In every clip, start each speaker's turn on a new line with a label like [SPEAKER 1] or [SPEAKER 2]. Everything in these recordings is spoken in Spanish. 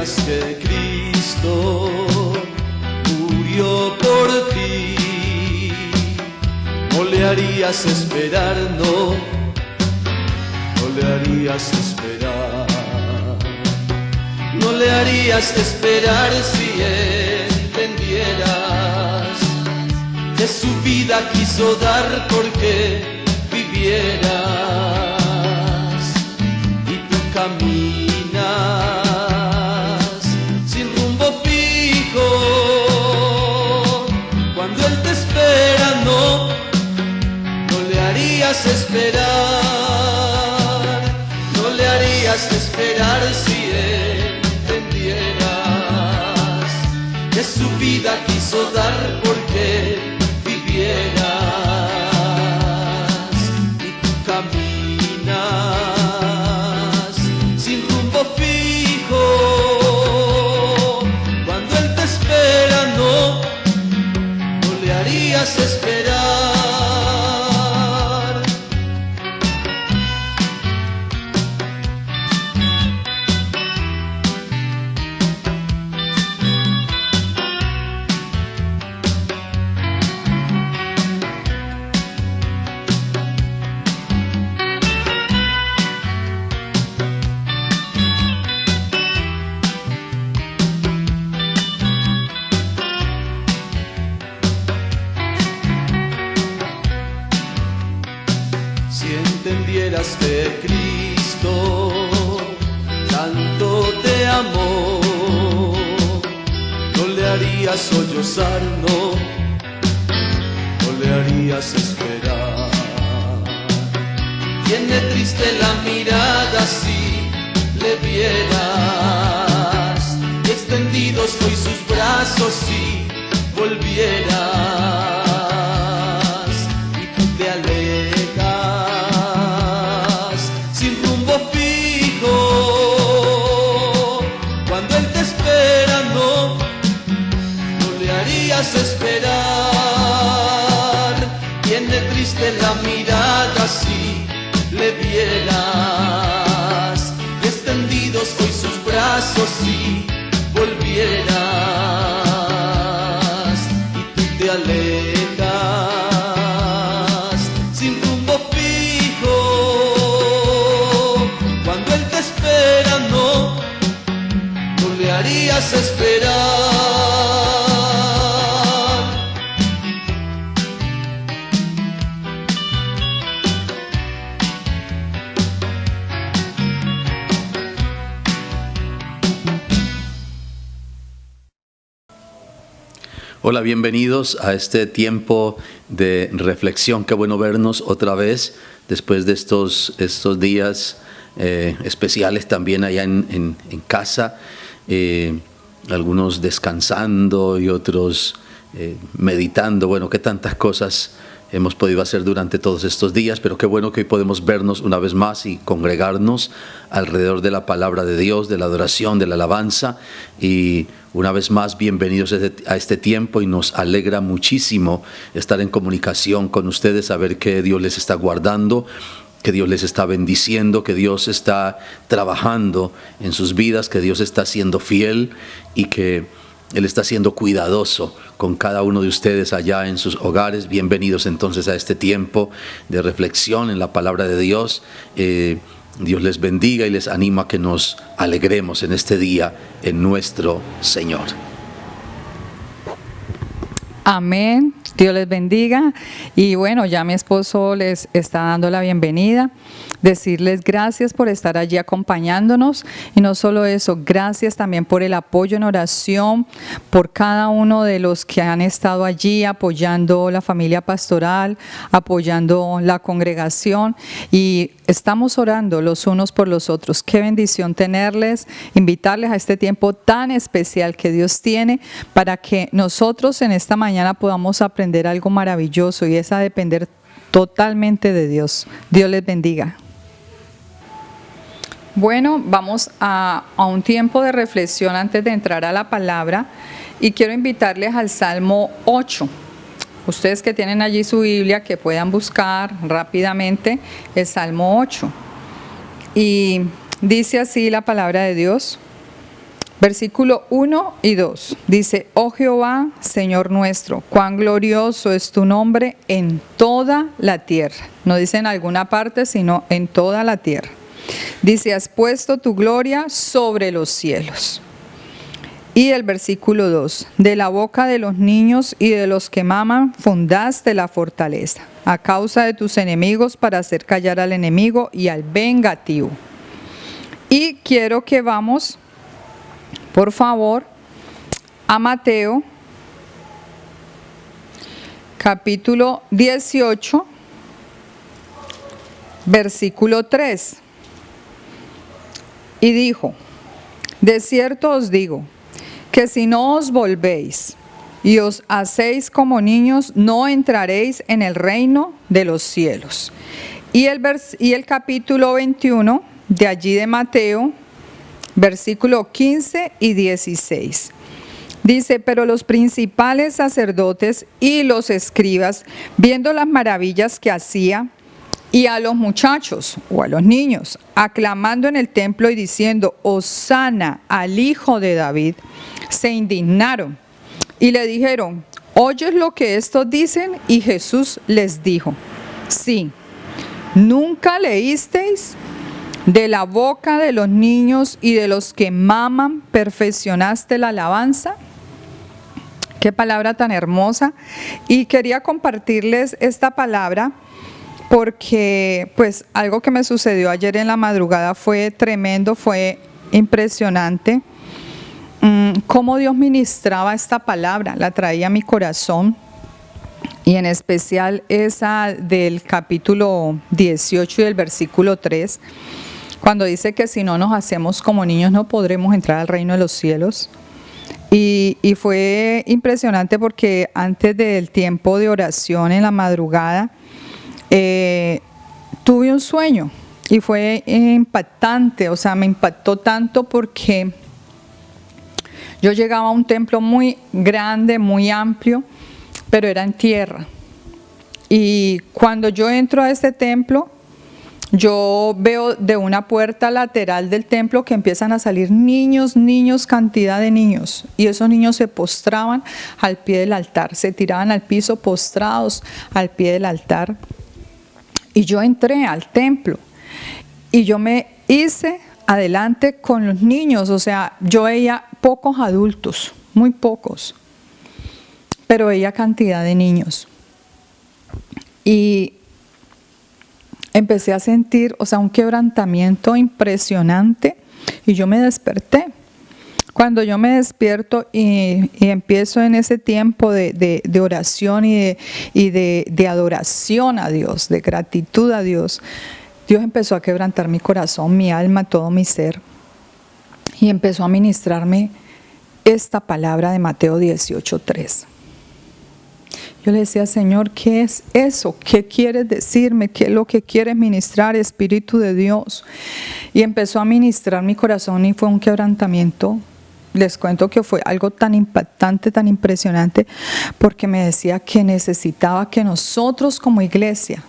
[SPEAKER 1] sabías que Cristo murió por ti, no le harías esperar, no le harías esperar, no le harías esperar si entendieras que su vida quiso dar porque vivieras, y tú caminas sin rumbo fijo, cuando Él te espera, no le harías esperar, no le harías esperar si entendieras que su vida quiso dar porque vivieras, y tú caminas sin rumbo fijo, cuando Él te espera, no le harías esperar. Que Cristo tanto te amó, no le harías sollozar, no le harías esperar. Tiene triste la mirada si le vieras, y extendidos hoy sus brazos si volvieras, y tú te alejas esperar. Tiene triste la mirada si le vieras, y extendidos hoy sus brazos si volvieras, y tú te alejas sin rumbo fijo, cuando Él te espera, no le harías esperar.
[SPEAKER 2] Hola, bienvenidos a este tiempo de reflexión. Qué bueno vernos otra vez después de estos días especiales también allá en casa. Algunos descansando y otros meditando. Bueno, qué tantas cosas hemos podido hacer durante todos estos días, pero qué bueno que hoy podemos vernos una vez más y congregarnos alrededor de la palabra de Dios, de la adoración, de la alabanza. Y una vez más, bienvenidos a este tiempo, y nos alegra muchísimo estar en comunicación con ustedes, saber que Dios les está guardando, que Dios les está bendiciendo, que Dios está trabajando en sus vidas, que Dios está siendo fiel y que Él está siendo cuidadoso con cada uno de ustedes allá en sus hogares. Bienvenidos entonces a este tiempo de reflexión en la palabra de Dios. Dios les bendiga y les anima a que nos alegremos en este día en nuestro Señor.
[SPEAKER 3] Amén. Dios les bendiga. Y bueno, ya mi esposo les está dando la bienvenida. Decirles gracias por estar allí acompañándonos, y no solo eso, gracias también por el apoyo en oración, por cada uno de los que han estado allí apoyando la familia pastoral, apoyando la congregación, y estamos orando los unos por los otros. Qué bendición tenerles, invitarles a este tiempo tan especial que Dios tiene para que nosotros en esta mañana podamos aprender algo maravilloso, y es a depender totalmente de Dios. Dios les bendiga. Bueno, vamos a un tiempo de reflexión antes de entrar a la palabra, y quiero invitarles al Salmo 8. Ustedes que tienen allí su Biblia, que puedan buscar rápidamente el Salmo 8. Y dice así la palabra de Dios: Versículo 1 y 2 dice: Oh Jehová, Señor nuestro, cuán glorioso es tu nombre en toda la tierra. No dice en alguna parte, sino en toda la tierra. Dice: has puesto tu gloria sobre los cielos. Y el versículo 2: de la boca de los niños y de los que maman fundaste la fortaleza, a causa de tus enemigos, para hacer callar al enemigo y al vengativo. Y quiero que vamos, por favor, a Mateo, capítulo 18, versículo 3. Y dijo: de cierto os digo, que si no os volvéis y os hacéis como niños, no entraréis en el reino de los cielos. Y el capítulo 21 de allí de Mateo, versículo 15 y 16. Dice: pero los principales sacerdotes y los escribas, viendo las maravillas que hacía, y a los muchachos o a los niños, aclamando en el templo y diciendo: Hosana al Hijo de David, se indignaron y le dijeron: ¿oyes lo que estos dicen? Y Jesús les dijo: sí, ¿nunca leísteis? De la boca de los niños y de los que maman perfeccionaste la alabanza. Qué palabra tan hermosa. Y quería compartirles esta palabra porque pues algo que me sucedió ayer en la madrugada fue tremendo, fue impresionante. Cómo Dios ministraba esta palabra, la traía a mi corazón. Y en especial esa del capítulo 18 y del versículo 3. Cuando dice que si no nos hacemos como niños no podremos entrar al reino de los cielos. Y fue impresionante porque antes del tiempo de oración en la madrugada tuve un sueño y fue impactante, o sea, me impactó tanto porque yo llegaba a un templo muy grande, muy amplio, pero era en tierra. Y cuando yo entro a este templo, yo veo de una puerta lateral del templo que empiezan a salir niños, cantidad de niños. Y esos niños se postraban al pie del altar, se tiraban al piso postrados al pie del altar. Y yo entré al templo y yo me hice adelante con los niños. O sea, yo veía pocos adultos, muy pocos, pero veía cantidad de niños. Y empecé a sentir, o sea, un quebrantamiento impresionante y yo me desperté. Cuando yo me despierto y empiezo en ese tiempo de oración y de adoración a Dios, de gratitud a Dios, Dios empezó a quebrantar mi corazón, mi alma, todo mi ser y empezó a ministrarme esta palabra de Mateo 18:3. Yo le decía: Señor, ¿qué es eso? ¿Qué quieres decirme? ¿Qué es lo que quieres ministrar, Espíritu de Dios? Y empezó a ministrar mi corazón y fue un quebrantamiento. Les cuento que fue algo tan impactante, tan impresionante, porque me decía que necesitaba que nosotros como iglesia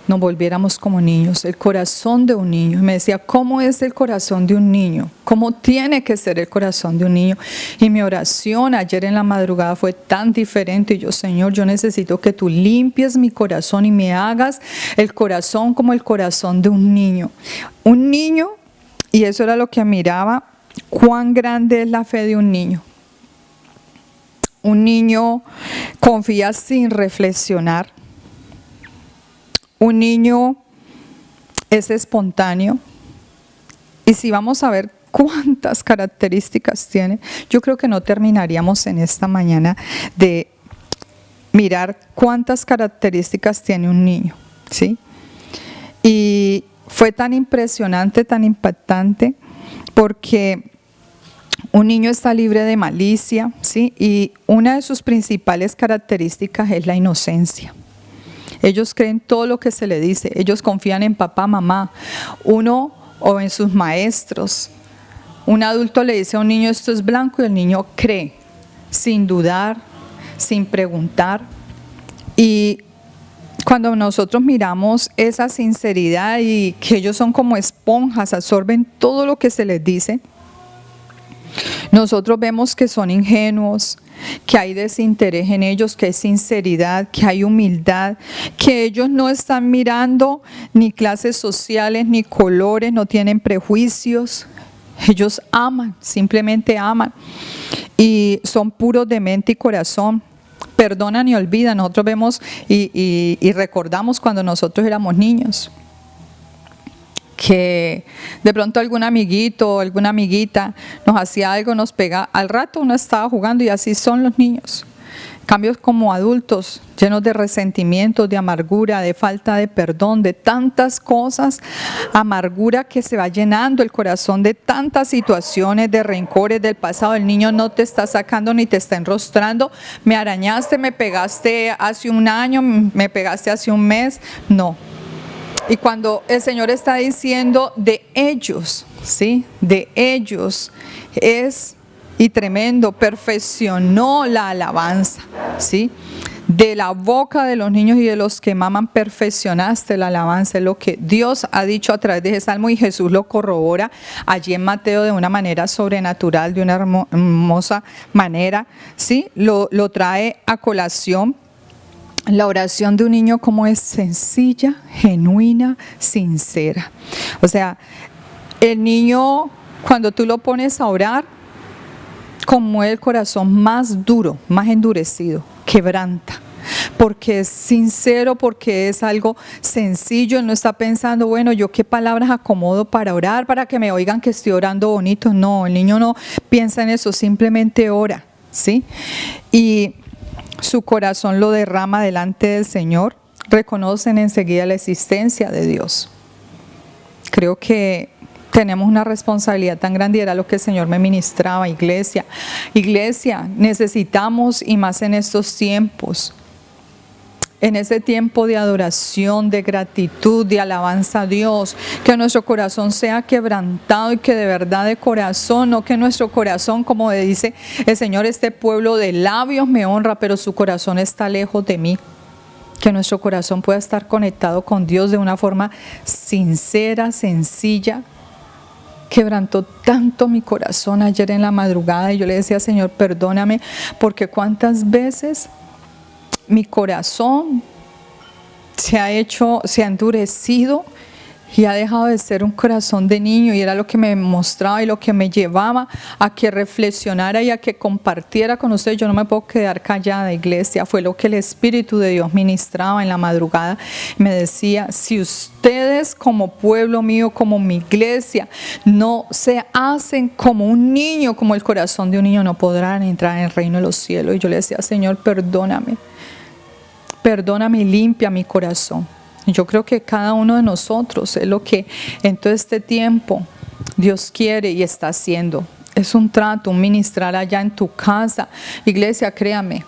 [SPEAKER 3] nos volviéramos como niños, el corazón de un niño. Me decía: ¿cómo es el corazón de un niño? ¿Cómo tiene que ser el corazón de un niño? Y mi oración ayer en la madrugada fue tan diferente. Y yo: Señor, yo necesito que tú limpies mi corazón y me hagas el corazón como el corazón de un niño. Un niño, y eso era lo que miraba, cuán grande es la fe de un niño. Un niño confía sin reflexionar. Un niño es espontáneo. Y si vamos a ver cuántas características tiene, yo creo que no terminaríamos en esta mañana de mirar cuántas características tiene un niño, ¿sí? Y fue tan impresionante, tan impactante, porque un niño está libre de malicia, ¿sí? Y una de sus principales características es la inocencia. Ellos creen todo lo que se le dice. Ellos confían en papá, mamá, o en sus maestros. Un adulto le dice a un niño: esto es blanco, y el niño cree, sin dudar, sin preguntar. Y cuando nosotros miramos esa sinceridad y que ellos son como esponjas, absorben todo lo que se les dice, nosotros vemos que son ingenuos, que hay desinterés en ellos, que hay sinceridad, que hay humildad, que ellos no están mirando ni clases sociales, ni colores, no tienen prejuicios. Ellos aman, simplemente aman, y son puros de mente y corazón. Perdonan y olvidan. Nosotros vemos y recordamos cuando nosotros éramos niños, que de pronto algún amiguito o alguna amiguita nos hacía algo, nos pegaba, al rato uno estaba jugando, y así son los niños. Cambios como adultos, llenos de resentimientos, de amargura, de falta de perdón, de tantas cosas, amargura que se va llenando el corazón de tantas situaciones, de rencores del pasado. El niño no te está sacando ni te está enrostrando. Me arañaste, me pegaste hace un año, me pegaste hace un mes. No. Y cuando el Señor está diciendo de ellos, ¿sí? De ellos es... Y tremendo, perfeccionó la alabanza, ¿sí? De la boca de los niños y de los que maman perfeccionaste la alabanza. Es lo que Dios ha dicho a través de ese salmo, y Jesús lo corrobora allí en Mateo de una manera sobrenatural, de una hermosa manera, ¿sí? Lo trae a colación. La oración de un niño como es sencilla, genuina, sincera. O sea, el niño, cuando tú lo pones a orar, conmueve el corazón más duro, más endurecido, quebranta, porque es sincero, porque es algo sencillo. Él no está pensando, bueno, yo qué palabras acomodo para orar, para que me oigan que estoy orando bonito. No, el niño no piensa en eso, simplemente ora, ¿sí? Y su corazón lo derrama delante del Señor. Reconocen enseguida la existencia de Dios. Creo que tenemos una responsabilidad tan grande, y era lo que el Señor me ministraba. Iglesia, necesitamos, y más en estos tiempos, en ese tiempo de adoración, de gratitud, de alabanza a Dios, que nuestro corazón sea quebrantado, y que de verdad de corazón, no que nuestro corazón, como dice el Señor, este pueblo de labios me honra, pero su corazón está lejos de mí. Que nuestro corazón pueda estar conectado con Dios de una forma sincera, sencilla. Quebrantó tanto mi corazón ayer en la madrugada, y yo le decía, Señor, perdóname, porque cuántas veces mi corazón se ha endurecido, y ha dejado de ser un corazón de niño. Y era lo que me mostraba y lo que me llevaba a que reflexionara y a que compartiera con ustedes. Yo no me puedo quedar callada, iglesia. Fue lo que el Espíritu de Dios ministraba en la madrugada. Me decía, si ustedes como pueblo mío, como mi iglesia, no se hacen como un niño, como el corazón de un niño, no podrán entrar en el reino de los cielos. Y yo le decía, Señor, perdóname y limpia mi corazón. Yo creo que cada uno de nosotros es lo que en todo este tiempo Dios quiere y está haciendo. Es un trato, un ministrar allá en tu casa. Iglesia, créame,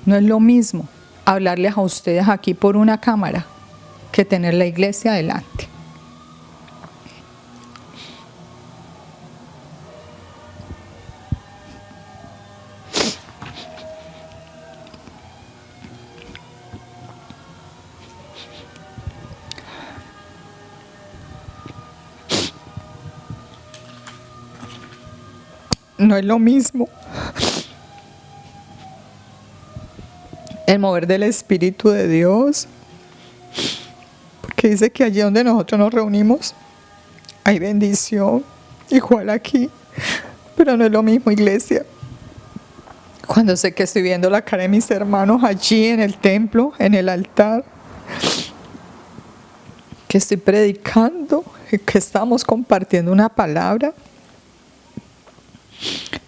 [SPEAKER 3] no es lo mismo hablarles a ustedes aquí por una cámara que tener la iglesia adelante. No es lo mismo el mover del Espíritu de Dios, porque dice que allí donde nosotros nos reunimos hay bendición, igual aquí, pero no es lo mismo, iglesia. Cuando sé que estoy viendo la cara de mis hermanos allí en el templo, en el altar, que estoy predicando, que estamos compartiendo una palabra,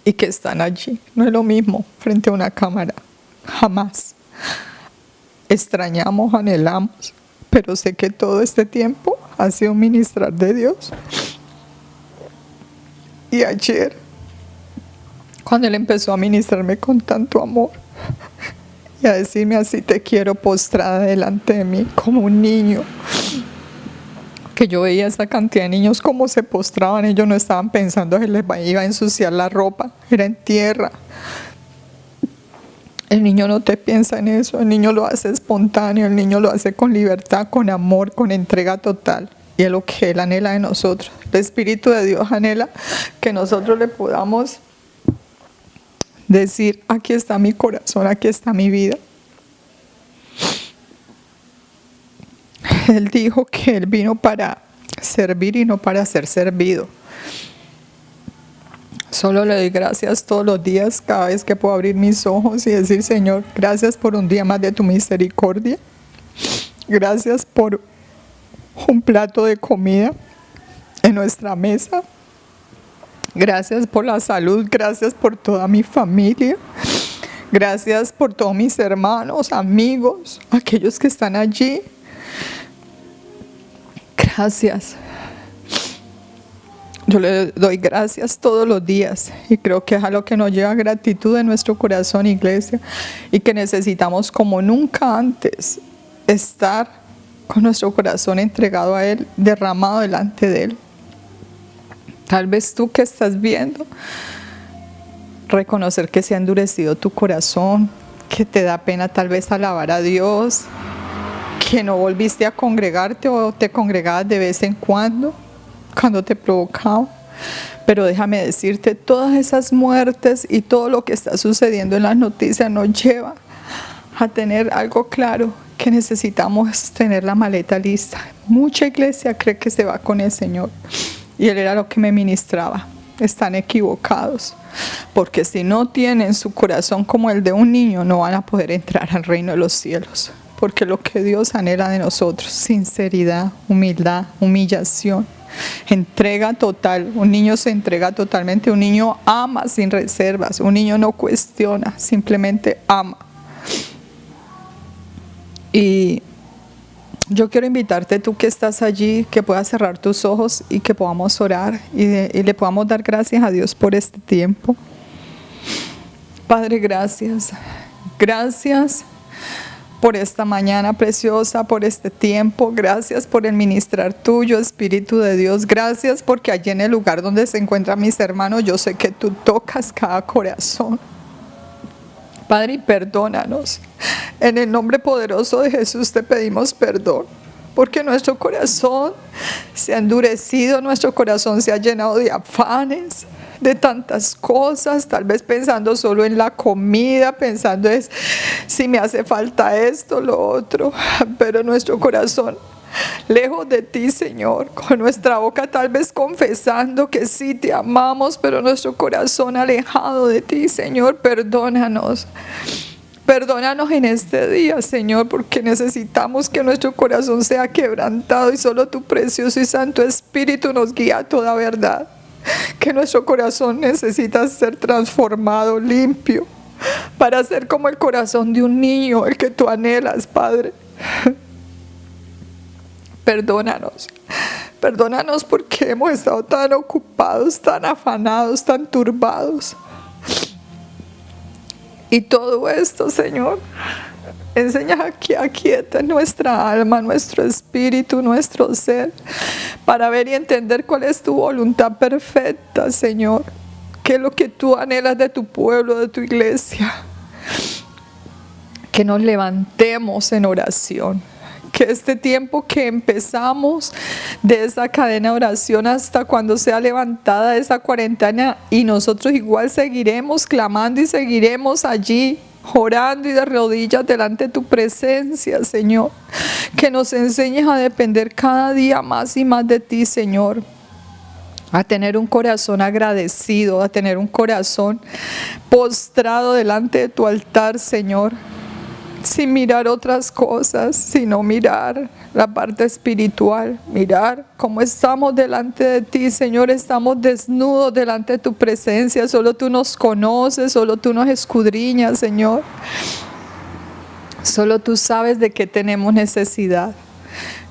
[SPEAKER 3] y que están allí. No es lo mismo frente a una cámara. Jamás. Extrañamos, anhelamos, pero sé que todo este tiempo ha sido un ministrar de Dios. Y ayer, cuando Él empezó a ministrarme con tanto amor y a decirme, así te quiero postrada delante de mí, como un niño, que yo veía esa cantidad de niños como se postraban. Ellos no estaban pensando que les iba a ensuciar la ropa, era en tierra. El niño no te piensa en eso, el niño lo hace espontáneo, el niño lo hace con libertad, con amor, con entrega total. Y es lo que Él anhela de nosotros. El Espíritu de Dios anhela que nosotros le podamos
[SPEAKER 4] decir, aquí está mi corazón, aquí está mi vida. Él dijo que Él vino para servir y no para ser servido. Solo le doy gracias todos los días, cada vez que puedo abrir mis ojos y decir, Señor, gracias por un día más de tu misericordia. Gracias por un plato de comida en nuestra mesa. Gracias por la salud, gracias por toda mi familia. Gracias por todos mis hermanos, amigos, aquellos que están allí. Gracias. Yo le doy gracias todos los días y creo que es a lo que nos lleva gratitud en nuestro corazón, iglesia, y que necesitamos como nunca antes estar con nuestro corazón entregado a Él, derramado delante de Él. Tal vez tú que estás viendo, reconocer que se ha endurecido tu corazón, que te da pena tal vez alabar a Dios, que no volviste a congregarte o te congregabas de vez en cuando te provocaba. Pero déjame decirte, todas esas muertes y todo lo que está sucediendo en las noticias nos lleva a tener algo claro, que necesitamos tener la maleta lista. Mucha iglesia cree que se va con el Señor. Y Él era lo que me ministraba. Están equivocados. Porque si no tienen su corazón como el de un niño, no van a poder entrar al reino de los cielos. Porque lo que Dios anhela de nosotros, sinceridad, humildad, humillación, entrega total. Un niño se entrega totalmente. Un niño ama sin reservas. Un niño no cuestiona, simplemente ama. Y yo quiero invitarte, tú que estás allí, que puedas cerrar tus ojos y que podamos orar y le podamos dar gracias a Dios por este tiempo. Padre, gracias. Gracias por esta mañana preciosa, por este tiempo. Gracias por el ministrar tuyo, Espíritu de Dios. Gracias porque allí en el lugar donde se encuentran mis hermanos, yo sé que tú tocas cada corazón. Padre, y perdónanos. En el nombre poderoso de Jesús te pedimos perdón, porque nuestro corazón se ha endurecido, nuestro corazón se ha llenado de afanes, de tantas cosas, tal vez pensando solo en la comida, pensando es si me hace falta esto, lo otro, pero nuestro corazón lejos de ti, Señor, con nuestra boca tal vez confesando que sí te amamos, pero nuestro corazón alejado de ti, Señor, perdónanos. Perdónanos en este día, Señor, porque necesitamos que nuestro corazón sea quebrantado y solo tu precioso y santo Espíritu nos guía a toda verdad. Que nuestro corazón necesita ser transformado, limpio, para ser como el corazón de un niño, el que tú anhelas, Padre. Perdónanos. Perdónanos porque hemos estado tan ocupados, tan afanados, tan turbados. Y todo esto, Señor, enseña aquí, aquieta nuestra alma, nuestro espíritu, nuestro ser, para ver y entender cuál es tu voluntad perfecta, Señor. ¿Qué es lo que tú anhelas de tu pueblo, de tu iglesia? Que nos levantemos en oración. Que este tiempo que empezamos de esa cadena de oración hasta cuando sea levantada esa cuarentena, y nosotros igual seguiremos clamando y seguiremos allí orando y de rodillas delante de tu presencia, Señor. Que nos enseñes a depender cada día más y más de ti, Señor. A tener un corazón agradecido, a tener un corazón postrado delante de tu altar, Señor. Sin mirar otras cosas, sino mirar la parte espiritual, mirar cómo estamos delante de ti, Señor. Estamos desnudos delante de tu presencia, solo tú nos conoces, solo tú nos escudriñas, Señor. Solo tú sabes de qué tenemos necesidad.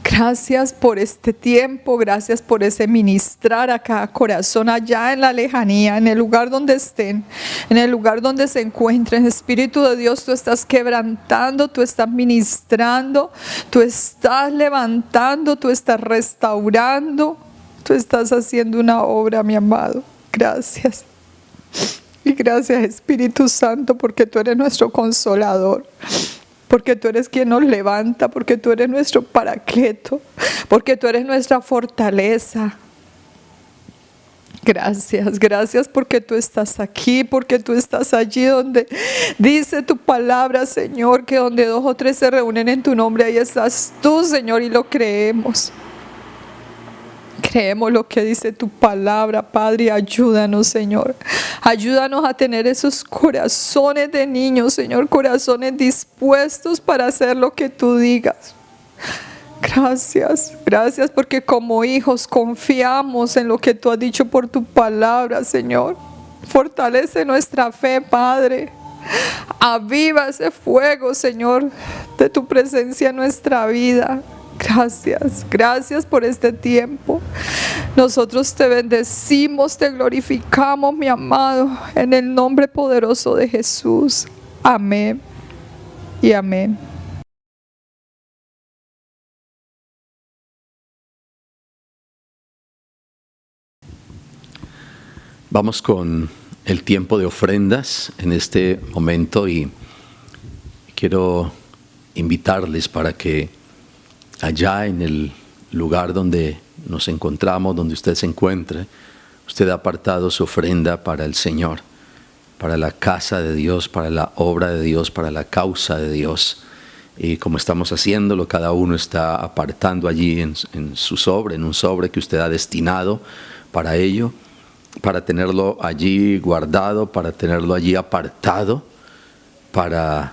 [SPEAKER 4] Gracias por este tiempo, gracias por ese ministrar a cada corazón allá en la lejanía, en el lugar donde estén, en el lugar donde se encuentren. Espíritu de Dios, tú estás quebrantando, tú estás ministrando, tú estás levantando, tú estás restaurando, tú estás haciendo una obra, mi amado. Gracias. Y gracias, Espíritu Santo, porque tú eres nuestro consolador. Porque tú eres quien nos levanta, porque tú eres nuestro paracleto, porque tú eres nuestra fortaleza. Gracias, gracias porque tú estás aquí, porque tú estás allí donde dice tu palabra, Señor, que donde 2 o 3 se reúnen en tu nombre, ahí estás tú, Señor, y lo creemos. Creemos lo que dice tu palabra, Padre, ayúdanos, Señor. Ayúdanos a tener esos corazones de niños, Señor, corazones dispuestos para hacer lo que tú digas. Gracias, gracias porque como hijos confiamos en lo que tú has dicho por tu palabra, Señor. Fortalece nuestra fe, Padre. Aviva ese fuego, Señor, de tu presencia en nuestra vida. Gracias, gracias por este tiempo. Nosotros te bendecimos, te glorificamos, mi amado, en el nombre poderoso de Jesús. Amén y amén.
[SPEAKER 2] Vamos con el tiempo de ofrendas en este momento y quiero invitarles para que allá en el lugar donde nos encontramos, donde usted se encuentre, usted ha apartado su ofrenda para el Señor, para la casa de Dios, para la obra de Dios, para la causa de Dios. Y como estamos haciéndolo, cada uno está apartando allí en su sobre, en un sobre que usted ha destinado para ello, para tenerlo allí guardado, para tenerlo allí apartado para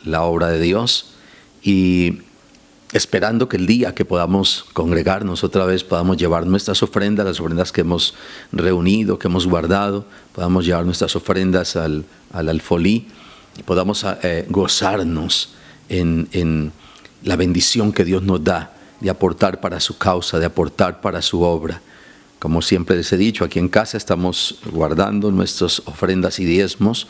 [SPEAKER 2] la obra de Dios, y esperando que el día que podamos congregarnos otra vez, podamos llevar nuestras ofrendas, las ofrendas que hemos reunido, que hemos guardado, podamos llevar nuestras ofrendas al alfolí y podamos gozarnos en la bendición que Dios nos da de aportar para su causa, de aportar para su obra. Como siempre les he dicho, aquí en casa estamos guardando nuestras ofrendas y diezmos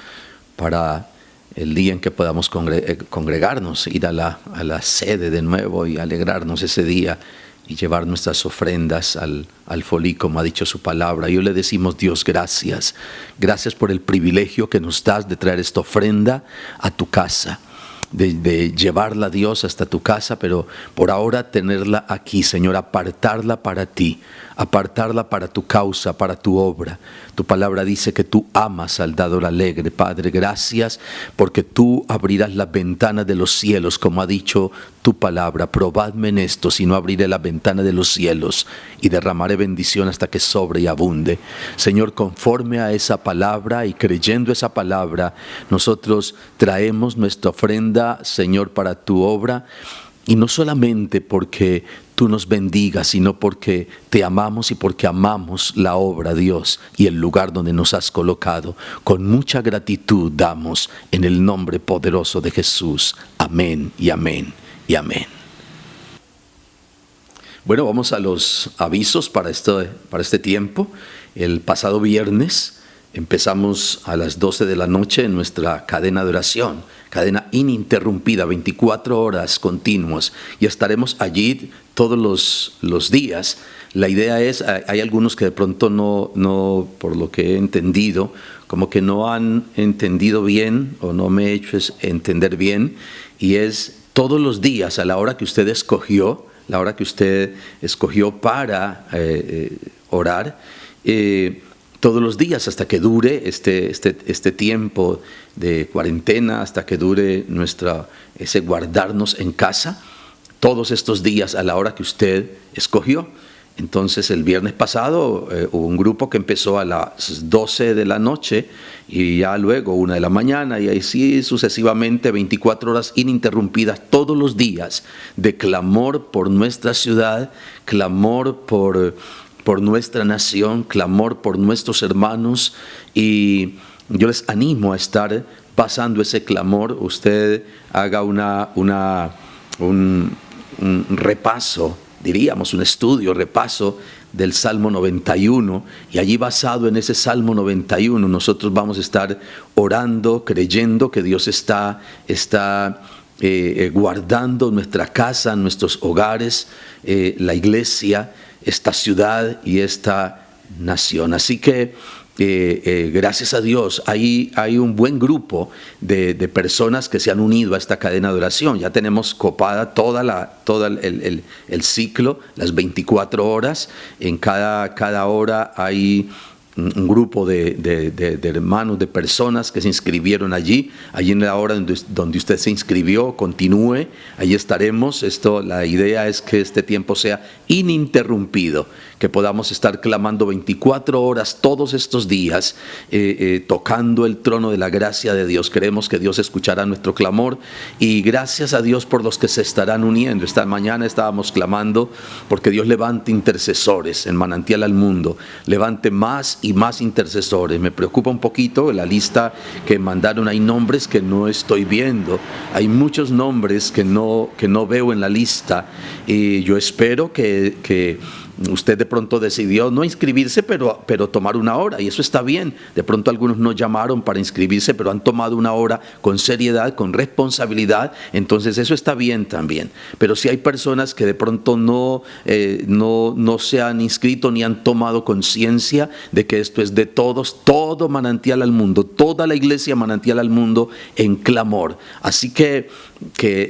[SPEAKER 2] para el día en que podamos congregarnos, ir a la sede de nuevo y alegrarnos ese día y llevar nuestras ofrendas al alfolí, como ha dicho su palabra. Y hoy le decimos: Dios, gracias. Gracias por el privilegio que nos das de traer esta ofrenda a tu casa, de llevarla a Dios hasta tu casa, pero por ahora tenerla aquí, Señor, apartarla para ti, apartarla para tu causa, para tu obra. Tu palabra dice que tú amas al dador alegre. Padre, gracias porque tú abrirás las ventanas de los cielos, como ha dicho tu palabra. Probadme en esto, si no abriré la ventana de los cielos y derramaré bendición hasta que sobre y abunde. Señor, conforme a esa palabra y creyendo esa palabra, nosotros traemos nuestra ofrenda, Señor, para tu obra. Y no solamente porque tú nos bendigas, sino porque te amamos y porque amamos la obra, Dios, y el lugar donde nos has colocado. Con mucha gratitud damos en el nombre poderoso de Jesús. Amén y amén y amén. Bueno, vamos a los avisos para este tiempo. El pasado viernes empezamos a las 12 de la noche en nuestra cadena de oración, cadena ininterrumpida, 24 horas continuas, y estaremos allí todos los días. La idea es, hay algunos que de pronto no, por lo que he entendido, como que no han entendido bien o no me he hecho entender bien, y es todos los días a la hora que usted escogió, para orar, todos los días hasta que dure este tiempo de cuarentena, hasta que dure ese guardarnos en casa, todos estos días a la hora que usted escogió. Entonces el viernes pasado hubo un grupo que empezó a las 12 de la noche y ya luego 1 de la mañana y así sucesivamente 24 horas ininterrumpidas todos los días de clamor por nuestra ciudad, clamor por nuestra nación, clamor por nuestros hermanos, y yo les animo a estar pasando ese clamor. Usted haga un repaso, diríamos un estudio, repaso del Salmo 91, y allí basado en ese Salmo 91 nosotros vamos a estar orando, creyendo que Dios está guardando nuestra casa, nuestros hogares, la iglesia, esta ciudad y esta nación. Así que gracias a Dios hay un buen grupo de personas que se han unido a esta cadena de oración. Ya tenemos copada todo el ciclo, las 24 horas. En cada hora hay un grupo de hermanos, de personas que se inscribieron allí en la hora donde usted se inscribió, continúe, allí estaremos. La idea es que este tiempo sea ininterrumpido, que podamos estar clamando 24 horas todos estos días, tocando el trono de la gracia de Dios. Creemos que Dios escuchará nuestro clamor, y gracias a Dios por los que se estarán uniendo. Esta mañana estábamos clamando porque Dios levante intercesores en Manantial al Mundo, levante más y más intercesores. Me preocupa un poquito la lista que mandaron. Hay nombres que no estoy viendo, hay muchos nombres que no veo en la lista, y yo espero que usted de pronto decidió no inscribirse, pero tomar una hora, y eso está bien. De pronto algunos no llamaron para inscribirse, pero han tomado una hora con seriedad, con responsabilidad, entonces eso está bien también. Pero si hay personas que de pronto no se han inscrito ni han tomado conciencia de que esto es de todos, todo Manantial al Mundo, toda la iglesia Manantial al Mundo en clamor. Así que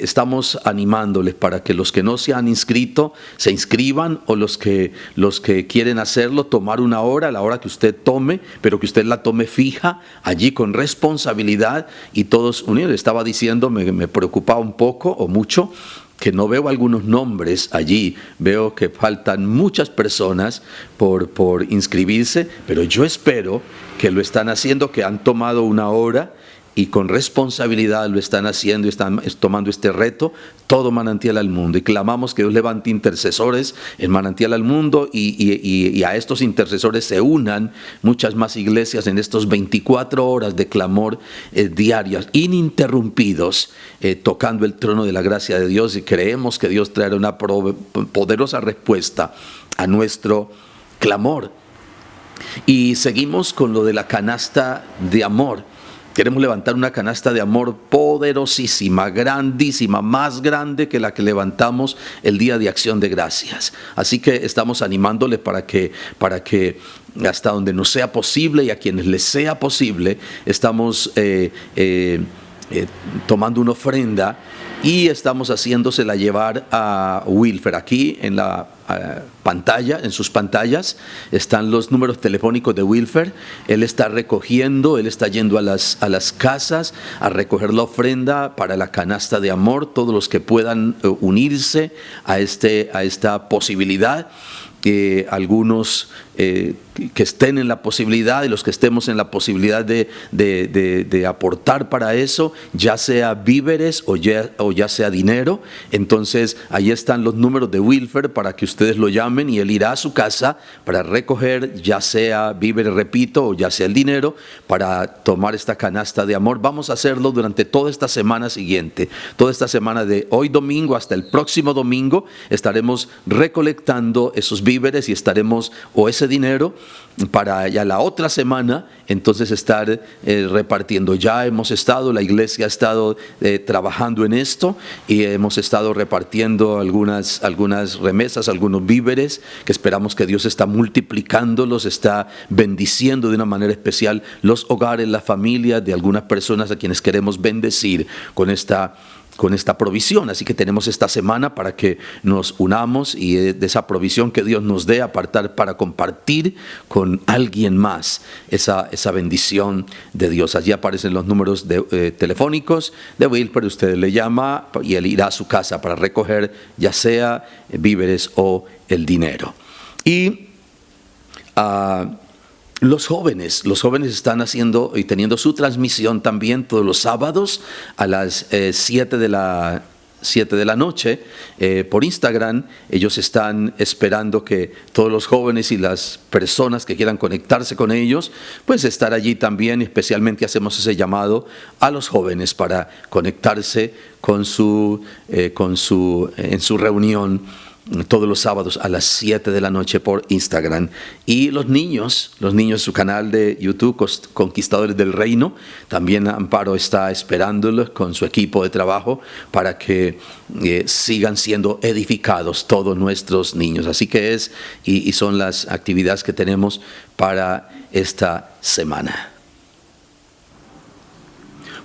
[SPEAKER 2] estamos animándoles para que los que no se han inscrito se inscriban, o los que quieren hacerlo, tomar una hora, la hora que usted tome, pero que usted la tome fija, allí con responsabilidad y todos unidos. Estaba diciendo, me preocupaba un poco o mucho que no veo algunos nombres allí. Veo que faltan muchas personas por inscribirse, pero yo espero que lo están haciendo, que han tomado una hora y con responsabilidad lo están haciendo y están tomando este reto, todo Manantial al Mundo. Y clamamos que Dios levante intercesores en Manantial al Mundo, y a estos intercesores se unan muchas más iglesias en estos 24 horas de clamor diarias, ininterrumpidos, tocando el trono de la gracia de Dios. Y creemos que Dios traerá una poderosa respuesta a nuestro clamor. Y seguimos con lo de la canasta de amor. Queremos levantar una canasta de amor poderosísima, grandísima, más grande que la que levantamos el día de Acción de Gracias. Así que estamos animándoles para que hasta donde nos sea posible, y a quienes les sea posible, estamos tomando una ofrenda y estamos haciéndosela llevar a Wilfer. Aquí en la pantalla, en sus pantallas, están los números telefónicos de Wilfer. Él está recogiendo, él está yendo a las casas a recoger la ofrenda para la canasta de amor. Todos los que puedan unirse a esta posibilidad, algunos que estén en la posibilidad, y los que estemos en la posibilidad de aportar para eso, ya sea víveres o ya sea dinero. Entonces ahí están los números de Wilfer para que ustedes lo llamen, y él irá a su casa para recoger ya sea víveres, repito, o ya sea el dinero, para tomar esta canasta de amor. Vamos a hacerlo durante toda esta semana siguiente, toda esta semana de hoy domingo hasta el próximo domingo. Estaremos recolectando esos víveres y estaremos, o ese dinero, para ya la otra semana entonces estar repartiendo. Ya la iglesia ha estado trabajando en esto, y hemos estado repartiendo algunas remesas, algunos víveres, que esperamos que Dios está multiplicando, los está bendiciendo de una manera especial los hogares, las familias de algunas personas a quienes queremos bendecir con esta provisión. Así que tenemos esta semana para que nos unamos, y de esa provisión que Dios nos dé, apartar para compartir con alguien más esa bendición de Dios. Allí aparecen los números telefónicos de Wilfer. Usted le llama y él irá a su casa para recoger ya sea víveres o el dinero. Y los jóvenes están haciendo y teniendo su transmisión también todos los sábados a las 7 de la noche por Instagram. Ellos están esperando que todos los jóvenes y las personas que quieran conectarse con ellos, pues estar allí también. Especialmente hacemos ese llamado a los jóvenes para conectarse en su reunión todos los sábados a las 7 de la noche por Instagram. Y los niños, su canal de YouTube, Conquistadores del Reino, también Amparo está esperándolos con su equipo de trabajo para que sigan siendo edificados todos nuestros niños. Así que son las actividades que tenemos para esta semana.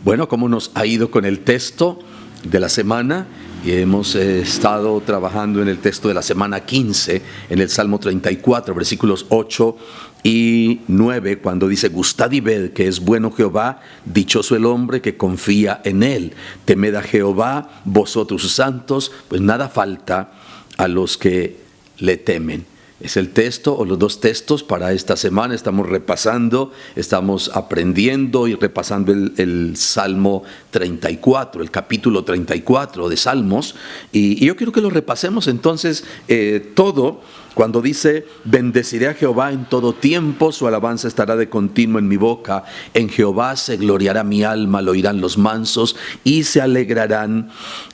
[SPEAKER 2] Bueno, ¿cómo nos ha ido con el texto? de la semana y hemos estado trabajando en el texto de la semana 15, en el Salmo 34, versículos 8 y 9, cuando dice: gustad y ved que es bueno Jehová, dichoso el hombre que confía en él. Temed a Jehová, vosotros sus santos, pues nada falta a los que le temen. Es el texto o los dos textos para esta semana. Estamos repasando, estamos aprendiendo y repasando el Salmo 34, el capítulo 34 de Salmos. Y yo quiero que lo repasemos entonces todo. Cuando dice: bendeciré a Jehová en todo tiempo, su alabanza estará de continuo en mi boca. En Jehová se gloriará mi alma, lo oirán los mansos y se alegrarán.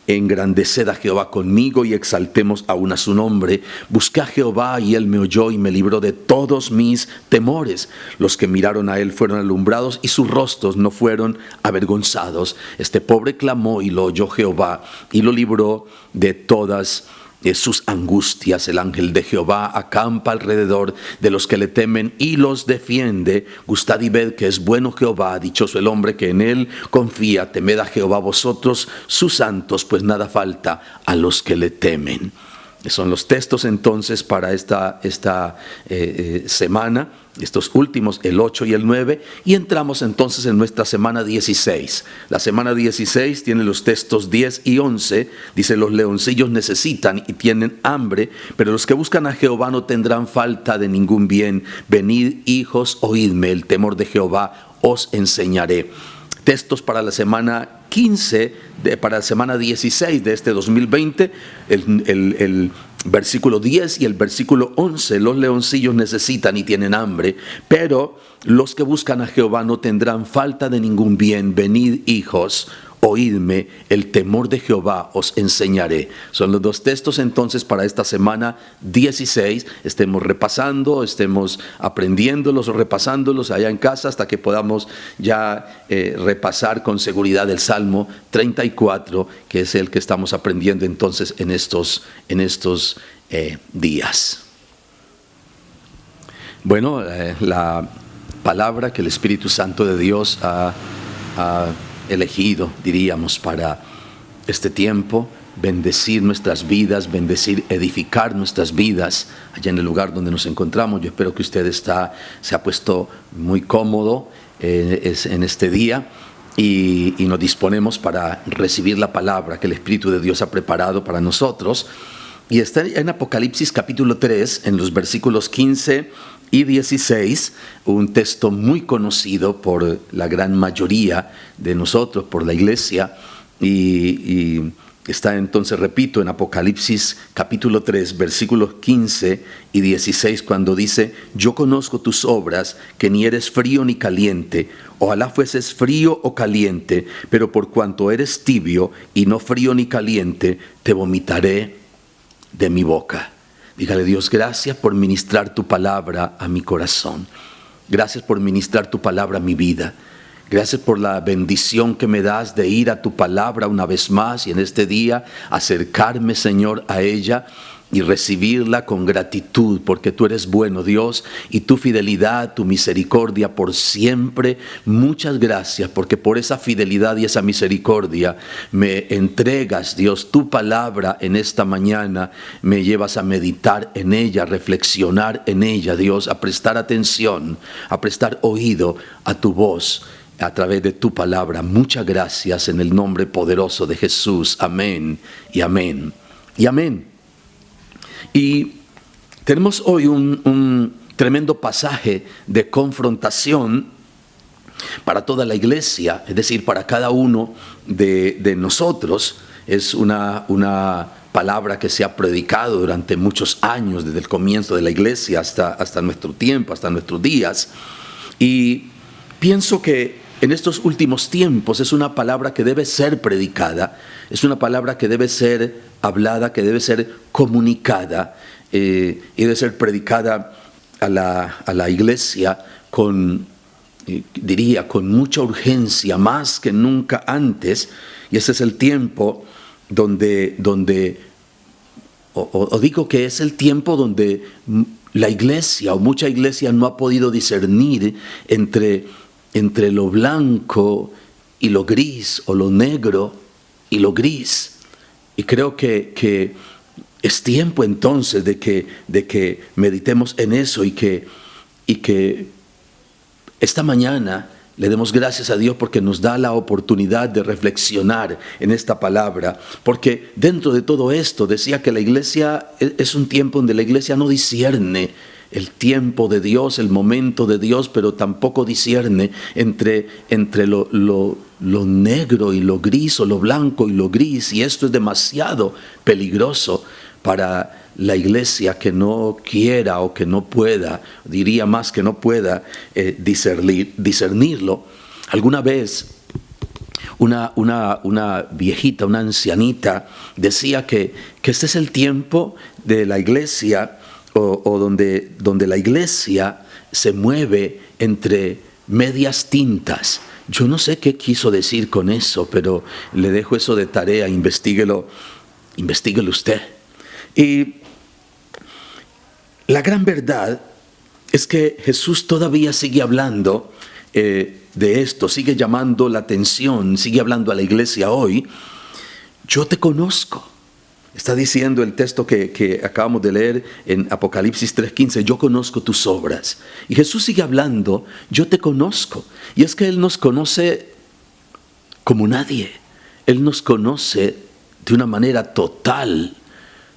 [SPEAKER 2] Engrandeced a Jehová conmigo y exaltemos aún a su nombre. Busqué a Jehová y él me oyó y me libró de todos mis temores. Los que miraron a él fueron alumbrados y sus rostros no fueron avergonzados. Este pobre clamó y lo oyó Jehová y lo libró de todas sus angustias. El ángel de Jehová acampa alrededor de los que le temen y los defiende. Gustad y ved que es bueno Jehová, dichoso el hombre que en él confía. Temed a Jehová vosotros sus santos, pues nada falta a los que le temen. Son los textos entonces para esta semana, estos últimos, el 8 y el 9, y entramos entonces en nuestra semana 16. La semana 16 tiene los textos 10 y 11, dice: los leoncillos necesitan y tienen hambre, pero los que buscan a Jehová no tendrán falta de ningún bien. Venid, hijos, oídme, el temor de Jehová os enseñaré. Textos para la semana 15, para la semana 16 de este 2020, el versículo 10 y el versículo 11, los leoncillos necesitan y tienen hambre, pero los que buscan a Jehová no tendrán falta de ningún bien. Venid, hijos, oídme, el temor de Jehová os enseñaré. Son los dos textos entonces para esta semana 16. Estemos repasando, estemos aprendiéndolos o repasándolos allá en casa hasta que podamos ya repasar con seguridad el Salmo 34, que es el que estamos aprendiendo entonces en estos días. Bueno, la palabra que el Espíritu Santo de Dios ha elegido, diríamos, para este tiempo: bendecir nuestras vidas, bendecir, edificar nuestras vidas allá en el lugar donde nos encontramos. Yo espero que usted se ha puesto muy cómodo en este día y nos disponemos para recibir la palabra que el Espíritu de Dios ha preparado para nosotros. Y está en Apocalipsis capítulo 3, en los versículos 15 y 16, un texto muy conocido por la gran mayoría de nosotros, por la iglesia, y está entonces, repito, en Apocalipsis capítulo 3, versículos 15 y 16, cuando dice: yo conozco tus obras, que ni eres frío ni caliente. Ojalá fueses frío o caliente, pero por cuanto eres tibio y no frío ni caliente, te vomitaré de mi boca. Dígale: Dios, gracias por ministrar tu palabra a mi corazón. Gracias por ministrar tu palabra a mi vida. Gracias por la bendición que me das de ir a tu palabra una vez más y en este día acercarme, Señor, a ella y recibirla con gratitud, porque tú eres bueno, Dios, y tu fidelidad, tu misericordia por siempre. Muchas gracias, porque por esa fidelidad y esa misericordia me entregas, Dios, tu palabra en esta mañana. Me llevas a meditar en ella, a reflexionar en ella, Dios, a prestar atención, a prestar oído a tu voz a través de tu palabra. Muchas gracias en el nombre poderoso de Jesús. Amén y amén y amén. Y tenemos hoy un tremendo pasaje de confrontación para toda la iglesia, es decir, para cada uno de nosotros. Es una palabra que se ha predicado durante muchos años, desde el comienzo de la iglesia hasta nuestro tiempo, hasta nuestros días. Y pienso que en estos últimos tiempos es una palabra que debe ser predicada, es una palabra que debe ser hablada, que debe ser comunicada, y debe ser predicada a la iglesia diría, con mucha urgencia, más que nunca antes. Y ese es el tiempo donde digo que es el tiempo donde la iglesia o mucha iglesia no ha podido discernir entre lo blanco y lo gris o lo negro y lo gris. Y creo que es tiempo entonces de que meditemos en eso y que esta mañana le demos gracias a Dios porque nos da la oportunidad de reflexionar en esta palabra. Porque dentro de todo esto decía que la iglesia es un tiempo donde la iglesia no discierne el tiempo de Dios, el momento de Dios, pero tampoco discierne entre lo negro y lo gris, o lo blanco y lo gris. Y esto es demasiado peligroso para la iglesia que no quiera o que no pueda, diría más que no pueda discernirlo. Alguna vez una viejita, una ancianita, decía que este es el tiempo de la iglesia o donde la iglesia se mueve entre medias tintas. Yo no sé qué quiso decir con eso, pero le dejo eso de tarea, investíguelo usted. Y la gran verdad es que Jesús todavía sigue hablando de esto, sigue llamando la atención, sigue hablando a la iglesia hoy. Yo te conozco. Está diciendo el texto que acabamos de leer en Apocalipsis 3:15, yo conozco tus obras. Y Jesús sigue hablando, yo te conozco. Y es que Él nos conoce como nadie. Él nos conoce de una manera total,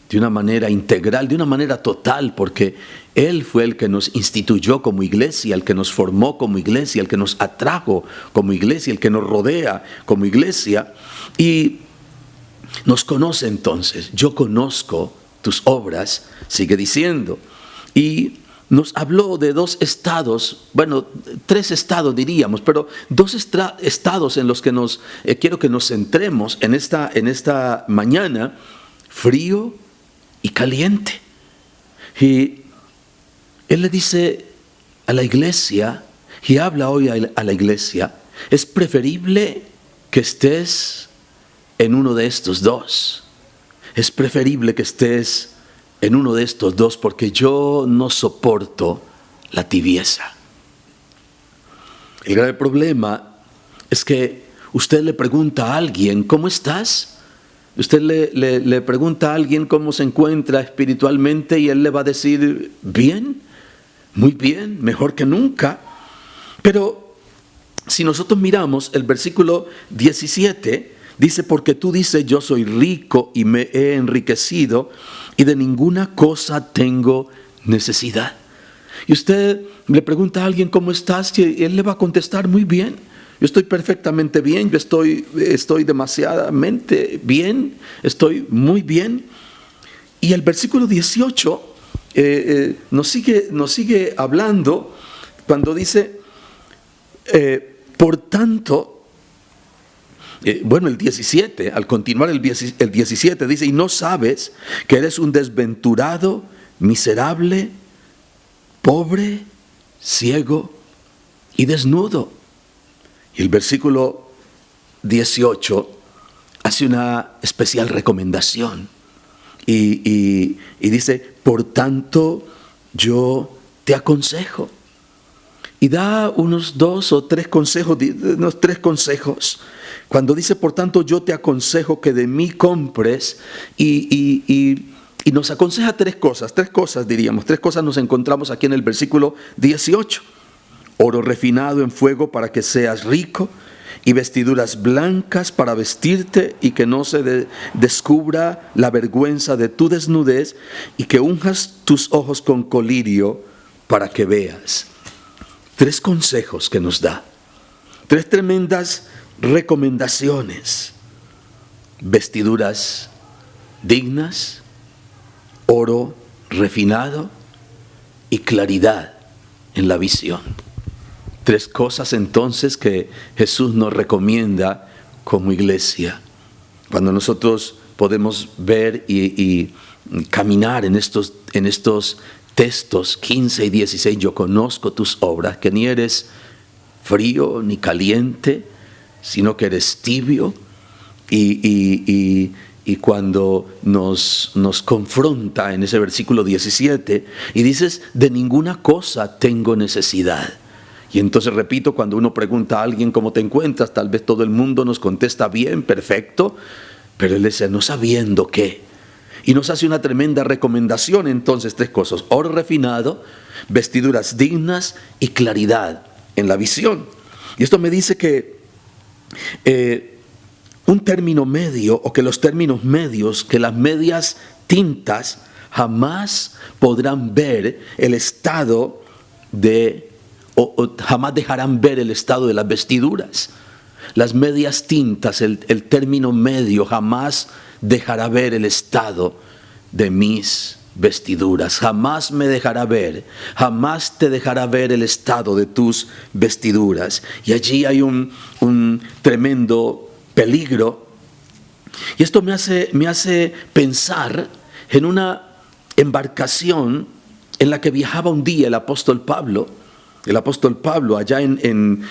[SPEAKER 2] de una manera integral, de una manera total, porque Él fue el que nos instituyó como iglesia, el que nos formó como iglesia, el que nos atrajo como iglesia, el que nos rodea como iglesia. Y nos conoce entonces. Yo conozco tus obras, sigue diciendo. Y nos habló de 2 estados, bueno, 3 estados diríamos, pero 2 estados en los que quiero que nos centremos en esta mañana: frío y caliente. Y Él le dice a la iglesia, y habla hoy a la iglesia, es preferible que estés en uno de estos 2. Es preferible que estés en uno de estos 2, porque yo no soporto la tibieza. El grave problema es que usted le pregunta a alguien, ¿cómo estás? Usted le pregunta a alguien cómo se encuentra espiritualmente y él le va a decir, bien, muy bien, mejor que nunca. Pero si nosotros miramos el versículo 17, dice, porque tú dices, yo soy rico y me he enriquecido y de ninguna cosa tengo necesidad. Y usted le pregunta a alguien, ¿cómo estás? Y él le va a contestar, muy bien. Yo estoy perfectamente bien, yo estoy demasiadamente bien, estoy muy bien. Y el versículo 18 nos sigue hablando cuando dice, por tanto, el 17, al continuar el 17 dice, y no sabes que eres un desventurado, miserable, pobre, ciego y desnudo. Y el versículo 18 hace una especial recomendación y dice, por tanto yo te aconsejo. Y da unos 2 o 3 consejos, unos 3 consejos. Cuando dice, por tanto, yo te aconsejo que de mí compres, y nos aconseja 3 cosas diríamos, 3 cosas nos encontramos aquí en el versículo 18. Oro refinado en fuego para que seas rico, y vestiduras blancas para vestirte y que no se descubra la vergüenza de tu desnudez, y que unjas tus ojos con colirio para que veas. 3 consejos que nos da, 3 tremendas recomendaciones: vestiduras dignas, oro refinado y claridad en la visión. 3 cosas entonces que Jesús nos recomienda como iglesia. Cuando nosotros podemos ver y caminar en estos textos 15 y 16, yo conozco tus obras, que ni eres frío ni caliente, sino que eres tibio. Y cuando nos confronta en ese versículo 17, y dices, de ninguna cosa tengo necesidad. Y entonces, repito, cuando uno pregunta a alguien cómo te encuentras, tal vez todo el mundo nos contesta bien, perfecto, pero Él dice, no sabiendo qué. Y nos hace una tremenda recomendación, entonces, 3 cosas: oro refinado, vestiduras dignas y claridad en la visión. Y esto me dice que un término medio, o que los términos medios, que las medias tintas jamás podrán ver el estado o jamás dejarán ver el estado de las vestiduras. Las medias tintas, el término medio, jamás dejará ver el estado de mis vestiduras. Jamás me dejará ver, jamás te dejará ver el estado de tus vestiduras. Y allí hay un tremendo peligro. Y esto me hace pensar en una embarcación en la que viajaba un día el apóstol Pablo. El apóstol Pablo, allá en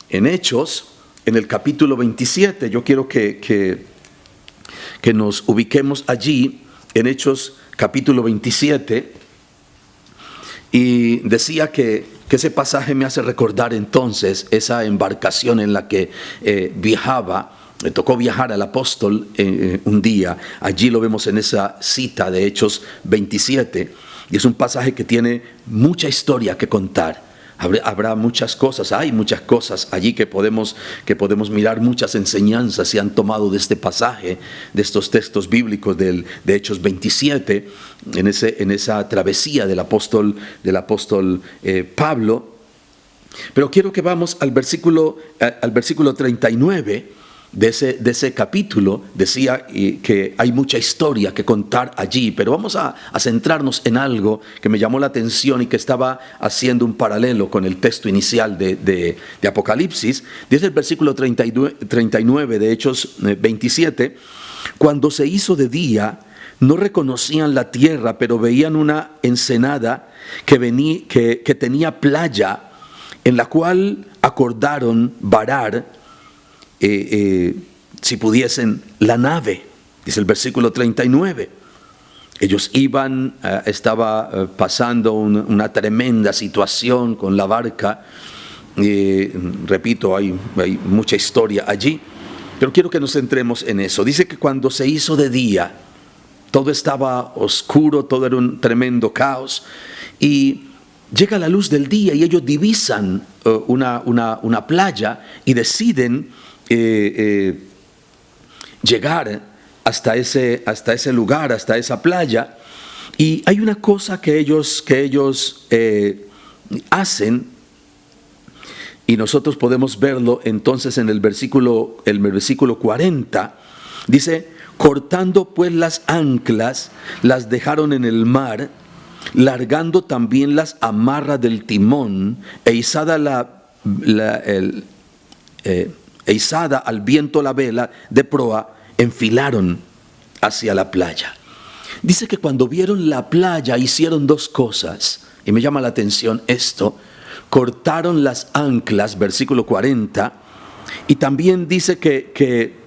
[SPEAKER 2] Hechos, en el capítulo 27, yo quiero que nos ubiquemos allí, en Hechos capítulo 27, y decía que ese pasaje me hace recordar entonces esa embarcación en la que viajaba. Le tocó viajar al apóstol un día. Allí lo vemos en esa cita de Hechos 27. Y es un pasaje que tiene mucha historia que contar. Habrá muchas cosas, hay muchas cosas allí que podemos mirar, muchas enseñanzas se han tomado de este pasaje, de estos textos bíblicos de Hechos 27, en esa travesía del apóstol Pablo. Pero quiero que vamos al versículo 39 de ese capítulo. Decía que hay mucha historia que contar allí, pero vamos a centrarnos en algo que me llamó la atención y que estaba haciendo un paralelo con el texto inicial de Apocalipsis. Dice el versículo 39 de Hechos 27, cuando se hizo de día, no reconocían la tierra, pero veían una ensenada que tenía playa, en la cual acordaron varar, si pudiesen, la nave. Dice el versículo 39. Ellos estaba pasando una tremenda situación con la barca. Repito, hay mucha historia allí, pero quiero que nos centremos en eso. Dice que cuando se hizo de día, todo estaba oscuro, todo era un tremendo caos, y llega la luz del día y ellos divisan una playa y deciden llegar hasta ese lugar, hasta esa playa. Y hay una cosa que ellos hacen, y nosotros podemos verlo entonces en el versículo 40. Dice: cortando pues las anclas, las dejaron en el mar, largando también las amarras del timón, e izada al viento la vela de proa, enfilaron hacia la playa. Dice que cuando vieron la playa hicieron 2 cosas, y me llama la atención esto: cortaron las anclas, versículo 40, y también dice que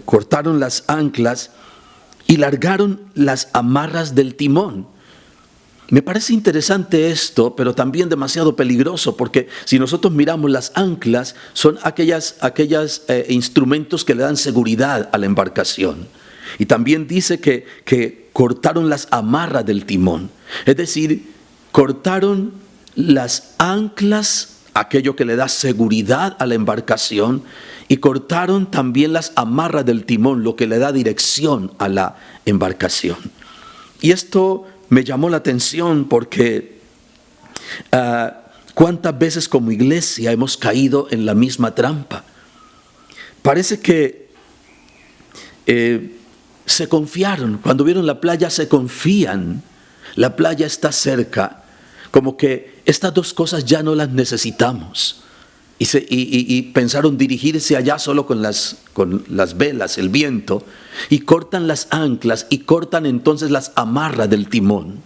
[SPEAKER 2] cortaron las anclas y largaron las amarras del timón. Me parece interesante esto, pero también demasiado peligroso, porque si nosotros miramos, las anclas son aquellos instrumentos que le dan seguridad a la embarcación. Y también dice que cortaron las amarras del timón, es decir, cortaron las anclas, aquello que le da seguridad a la embarcación, y cortaron también las amarras del timón, lo que le da dirección a la embarcación. Y esto me llamó la atención porque cuántas veces como iglesia hemos caído en la misma trampa. Parece que se confiaron, cuando vieron la playa se confían, la playa está cerca, como que estas 2 cosas ya no las necesitamos. Y pensaron dirigirse allá solo con las velas, el viento, y cortan las anclas y cortan entonces las amarras del timón.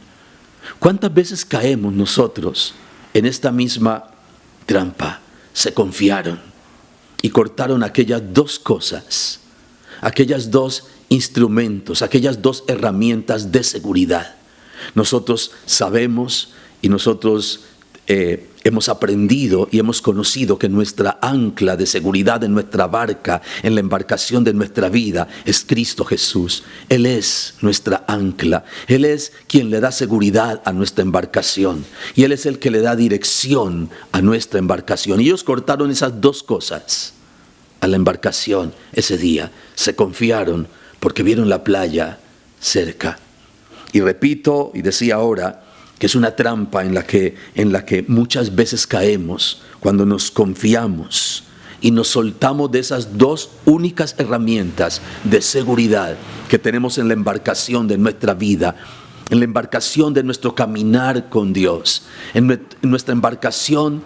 [SPEAKER 2] ¿Cuántas veces caemos nosotros en esta misma trampa? Se confiaron y cortaron aquellas 2 cosas, aquellas 2 instrumentos, aquellas 2 herramientas de seguridad. Nosotros sabemos y nosotros hemos aprendido y hemos conocido que nuestra ancla de seguridad en nuestra barca, en la embarcación de nuestra vida, es Cristo Jesús. Él es nuestra ancla. Él es quien le da seguridad a nuestra embarcación. Y Él es el que le da dirección a nuestra embarcación. Y ellos cortaron esas dos cosas a la embarcación ese día. Se confiaron porque vieron la playa cerca. Y repito y decía ahora que es una trampa en la que muchas veces caemos cuando nos confiamos y nos soltamos de esas dos únicas herramientas de seguridad que tenemos en la embarcación de nuestra vida, en la embarcación de nuestro caminar con Dios, en nuestra embarcación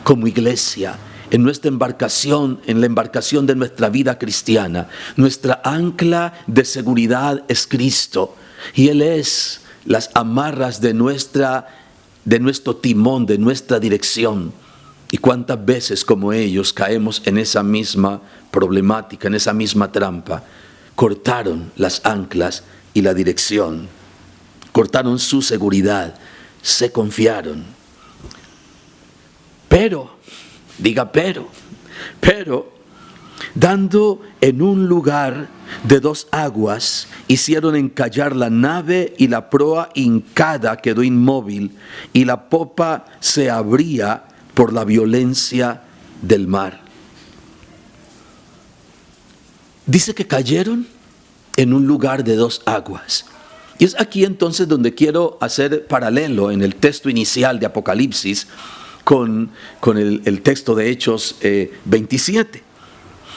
[SPEAKER 2] como iglesia, en nuestra embarcación, en la embarcación de nuestra vida cristiana. Nuestra ancla de seguridad es Cristo y Él es las amarras de nuestro timón, de nuestra dirección. Y cuántas veces como ellos caemos en esa misma problemática, en esa misma trampa. Cortaron las anclas y la dirección. Cortaron su seguridad. Se confiaron. Pero, dando en un lugar de dos aguas, hicieron encallar la nave y la proa hincada quedó inmóvil y la popa se abría por la violencia del mar. Dice que cayeron en un lugar de dos aguas. Y es aquí entonces donde quiero hacer paralelo en el texto inicial de Apocalipsis con el texto de Hechos 27.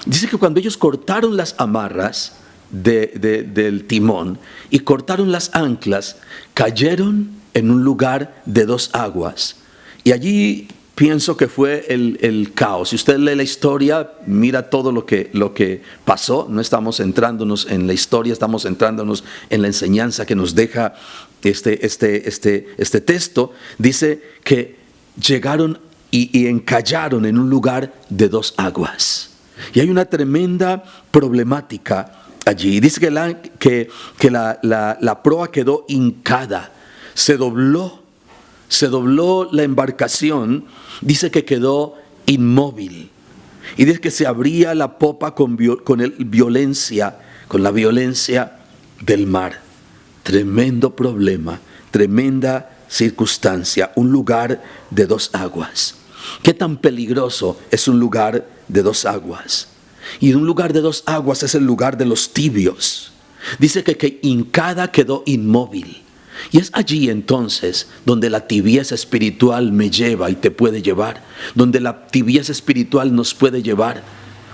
[SPEAKER 2] Dice que cuando ellos cortaron las amarras del timón y cortaron las anclas, cayeron en un lugar de dos aguas. Y allí pienso que fue el caos. Si usted lee la historia, mira todo lo que pasó. No estamos centrándonos en la historia, estamos centrándonos en la enseñanza que nos deja este texto. Dice que llegaron y encallaron en un lugar de dos aguas. Y hay una tremenda problemática allí. Dice que la proa quedó hincada, se dobló la embarcación, dice que quedó inmóvil. Y dice que se abría la popa con la violencia del mar. Tremendo problema, tremenda circunstancia, un lugar de dos aguas. ¿Qué tan peligroso es un lugar de dos aguas? Y un lugar de dos aguas es el lugar de los tibios. Dice que hincada quedó inmóvil. Y es allí entonces donde la tibieza espiritual me lleva y te puede llevar. Donde la tibieza espiritual nos puede llevar.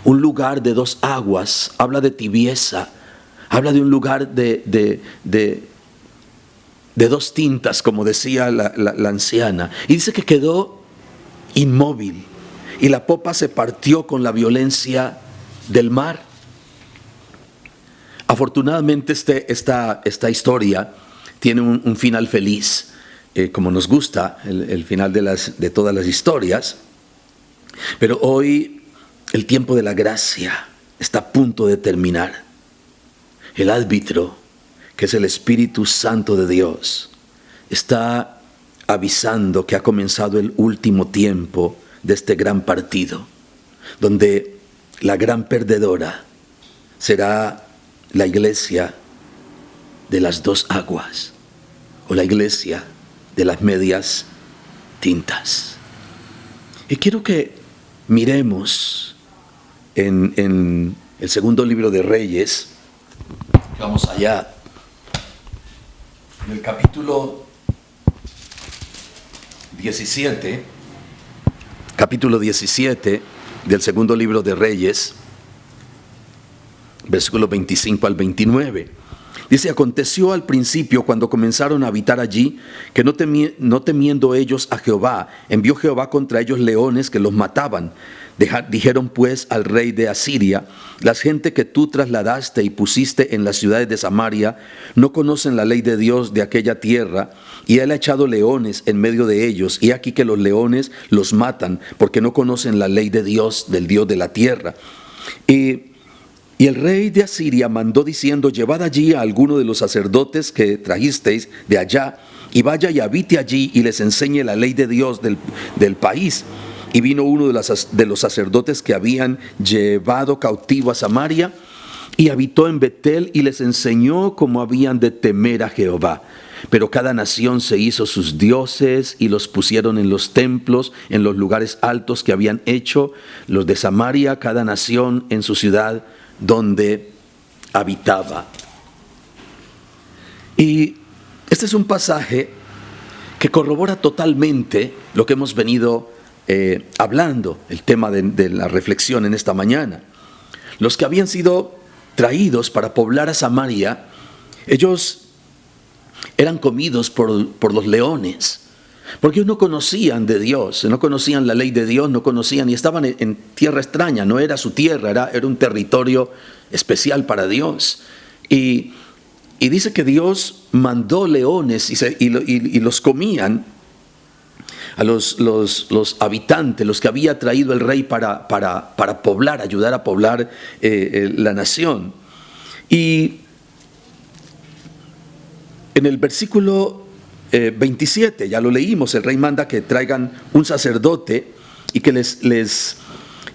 [SPEAKER 2] Un lugar de dos aguas habla de tibieza. Habla de un lugar de dos tintas, como decía la anciana. Y dice que quedó inmóvil y la popa se partió con la violencia del mar. Afortunadamente esta historia tiene un final feliz, como nos gusta el final de todas las historias. Pero hoy el tiempo de la gracia está a punto de terminar. El árbitro, que es el Espíritu Santo de Dios, está avisando que ha comenzado el último tiempo de este gran partido, donde la gran perdedora será la iglesia de las dos aguas o la iglesia de las medias tintas. Y quiero que miremos en el segundo libro de Reyes. Vamos allá, en el capítulo 17, del segundo libro de Reyes, versículos 25 al 29. Dice: aconteció al principio, cuando comenzaron a habitar allí, que no temiendo ellos a Jehová, envió Jehová contra ellos leones que los mataban. Dijeron pues al rey de Asiria: las gente que tú trasladaste y pusiste en las ciudades de Samaria no conocen la ley de Dios de aquella tierra, y él ha echado leones en medio de ellos, y aquí que los leones los matan, porque no conocen la ley de Dios, del Dios de la tierra. Y Y el rey de Asiria mandó diciendo: llevad allí a alguno de los sacerdotes que trajisteis de allá, y vaya y habite allí y les enseñe la ley de Dios del país. Y vino uno de los sacerdotes que habían llevado cautivo a Samaria, y habitó en Betel, y les enseñó cómo habían de temer a Jehová. Pero cada nación se hizo sus dioses y los pusieron en los templos, en los lugares altos que habían hecho los de Samaria, cada nación en su ciudad donde habitaba. Y este es un pasaje que corrobora totalmente lo que hemos venido hablando, el tema de la reflexión en esta mañana. Los que habían sido traídos para poblar a Samaria, ellos eran comidos por los leones, porque ellos no conocían de Dios, no conocían la ley de Dios, no conocían, y estaban en tierra extraña, no era su tierra, era un territorio especial para Dios. Y dice que Dios mandó leones y los comían a los habitantes, los que había traído el rey para poblar, ayudar a poblar la nación. Y en el versículo 27, ya lo leímos, el rey manda que traigan un sacerdote y que les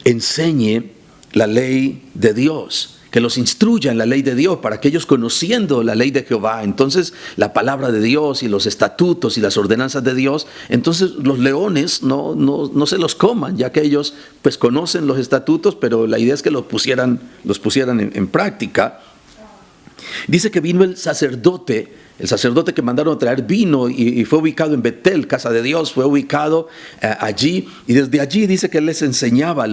[SPEAKER 2] enseñe la ley de Dios, que los instruya en la ley de Dios, para que ellos, conociendo la ley de Jehová, entonces la palabra de Dios y los estatutos y las ordenanzas de Dios, entonces los leones no se los coman, ya que ellos pues conocen los estatutos, pero la idea es que los pusieran en práctica. Dice que vino el sacerdote que mandaron a traer vino y fue ubicado en Betel, casa de Dios, fue ubicado allí, y desde allí dice que él les enseñaba a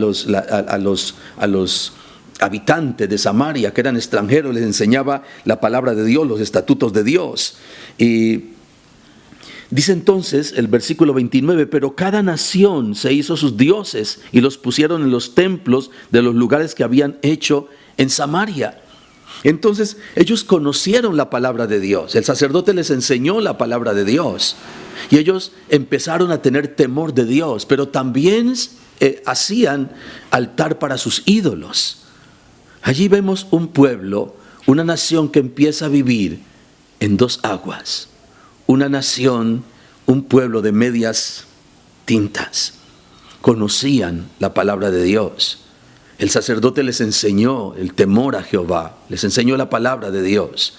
[SPEAKER 2] los habitantes de Samaria, que eran extranjeros, les enseñaba la palabra de Dios, los estatutos de Dios. Y dice entonces el versículo 29, pero cada nación se hizo sus dioses y los pusieron en los templos de los lugares que habían hecho en Samaria. Entonces ellos conocieron la palabra de Dios, el sacerdote les enseñó la palabra de Dios y ellos empezaron a tener temor de Dios, pero también hacían altar para sus ídolos. Allí vemos un pueblo, una nación que empieza a vivir en dos aguas, una nación, un pueblo de medias tintas. Conocían la palabra de Dios. El sacerdote les enseñó el temor a Jehová, les enseñó la palabra de Dios.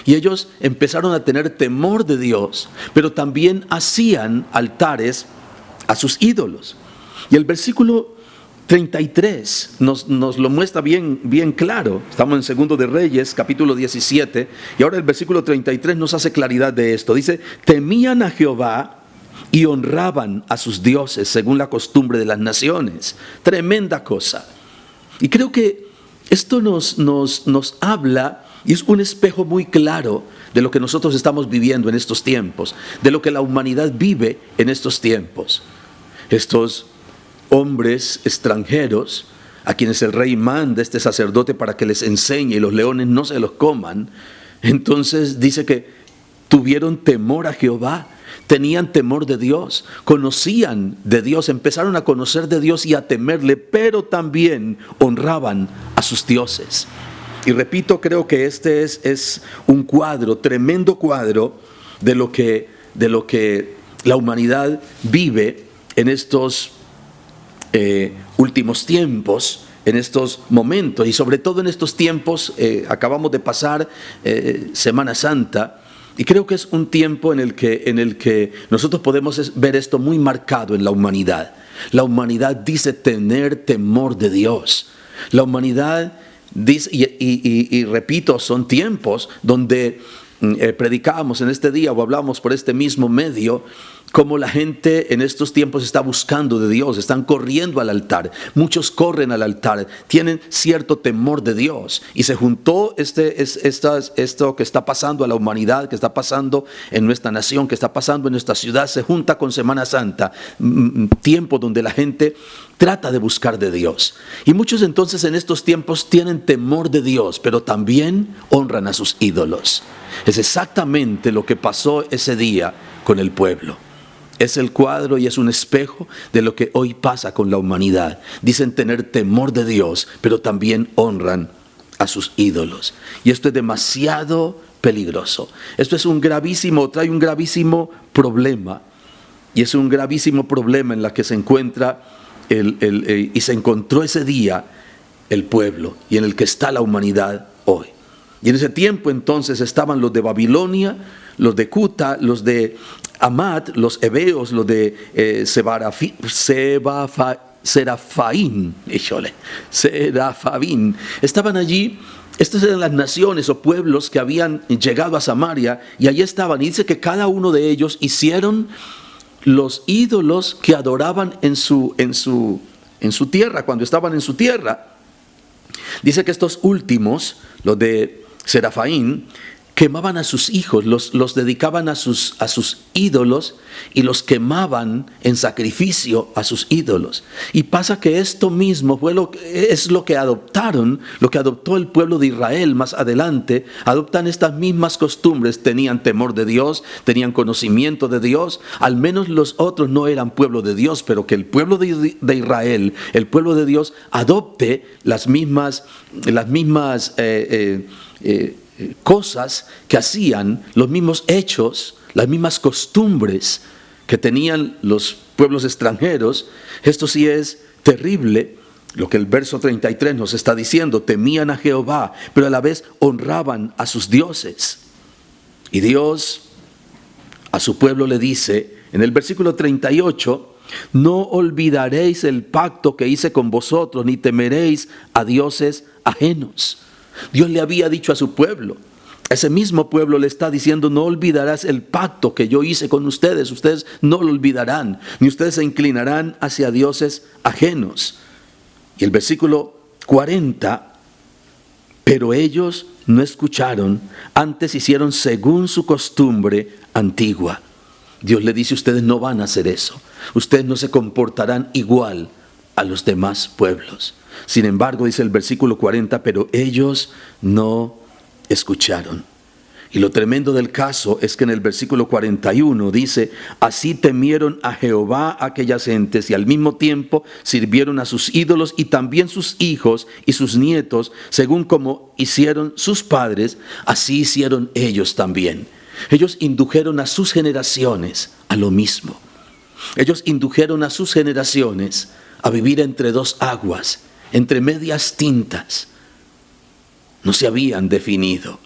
[SPEAKER 2] Y ellos empezaron a tener temor de Dios, pero también hacían altares a sus ídolos. Y el versículo 33 nos lo muestra bien claro. Estamos en 2 de Reyes, capítulo 17, y ahora el versículo 33 nos hace claridad de esto. Dice: temían a Jehová y honraban a sus dioses según la costumbre de las naciones. Tremenda cosa. Y creo que esto nos habla y es un espejo muy claro de lo que nosotros estamos viviendo en estos tiempos, de lo que la humanidad vive en estos tiempos. Estos hombres extranjeros a quienes el rey manda este sacerdote para que les enseñe y los leones no se los coman, entonces dice que tuvieron temor a Jehová. Tenían temor de Dios, conocían de Dios, empezaron a conocer de Dios y a temerle, pero también honraban a sus dioses. Y repito, creo que este es un cuadro, tremendo cuadro de lo que la humanidad vive en estos últimos tiempos, en estos momentos, y sobre todo en estos tiempos. Acabamos de pasar Semana Santa. Y creo que es un tiempo en el que nosotros podemos ver esto muy marcado en la humanidad. La humanidad dice tener temor de Dios. La humanidad dice, y repito, son tiempos donde predicamos en este día o hablamos por este mismo medio, como la gente en estos tiempos está buscando de Dios, están corriendo al altar. Muchos corren al altar, tienen cierto temor de Dios. Y se juntó esto que está pasando a la humanidad, que está pasando en nuestra nación, que está pasando en nuestra ciudad, se junta con Semana Santa, tiempo donde la gente trata de buscar de Dios. Y muchos entonces en estos tiempos tienen temor de Dios, pero también honran a sus ídolos. Es exactamente lo que pasó ese día con el pueblo. Es el cuadro y es un espejo de lo que hoy pasa con la humanidad. Dicen tener temor de Dios, pero también honran a sus ídolos. Y esto es demasiado peligroso. Esto es trae un gravísimo problema. Y es un gravísimo problema en la que se encuentra y se encontró ese día el pueblo y en el que está la humanidad hoy. Y en ese tiempo entonces estaban los de Babilonia, los de Cuta, los de Amat, los heveos, los de Serafaín. Estaban allí. Estas eran las naciones o pueblos que habían llegado a Samaria y allí estaban. Y dice que cada uno de ellos hicieron los ídolos que adoraban en su tierra, cuando estaban en su tierra. Dice que estos últimos, los de Serafaín, quemaban a sus hijos, los dedicaban a sus ídolos y los quemaban en sacrificio a sus ídolos. Y pasa que esto mismo es lo que adoptó el pueblo de Israel más adelante. Adoptan estas mismas costumbres, tenían temor de Dios, tenían conocimiento de Dios. Al menos los otros no eran pueblo de Dios, pero que el pueblo de Israel, el pueblo de Dios, adopte las mismas cosas que hacían, los mismos hechos, las mismas costumbres que tenían los pueblos extranjeros. Esto sí es terrible, lo que el verso 33 nos está diciendo. Temían a Jehová, pero a la vez honraban a sus dioses. Y Dios a su pueblo le dice en el versículo 38: no olvidaréis el pacto que hice con vosotros, ni temeréis a dioses ajenos. Dios le había dicho a su pueblo, ese mismo pueblo le está diciendo: no olvidarás el pacto que yo hice con ustedes. Ustedes no lo olvidarán, ni ustedes se inclinarán hacia dioses ajenos. Y el versículo 40: pero ellos no escucharon, antes hicieron según su costumbre antigua. Dios le dice: ustedes no van a hacer eso, ustedes no se comportarán igual a los demás pueblos. Sin embargo, dice el versículo 40, pero ellos no escucharon. Y lo tremendo del caso es que en el versículo 41 dice: así temieron a Jehová aquellas gentes y al mismo tiempo sirvieron a sus ídolos, y también sus hijos y sus nietos, según como hicieron sus padres, así hicieron ellos también. Ellos indujeron a sus generaciones a lo mismo. Ellos indujeron a sus generaciones a vivir entre dos aguas, entre medias tintas. No se habían definido.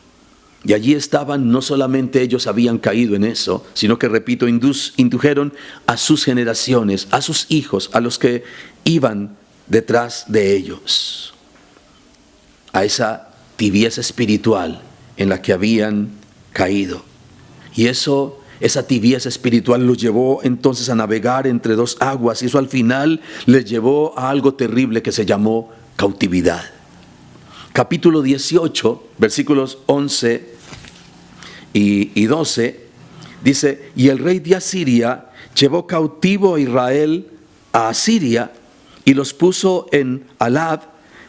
[SPEAKER 2] Y allí estaban, no solamente ellos habían caído en eso, sino que, repito, indujeron a sus generaciones, a sus hijos, a los que iban detrás de ellos, a esa tibieza espiritual en la que habían caído. Y esa tibieza espiritual los llevó entonces a navegar entre dos aguas, y eso al final les llevó a algo terrible que se llamó cautividad. Capítulo 18, versículos 11 y 12, dice: y el rey de Asiria llevó cautivo a Israel a Asiria y los puso en Alab,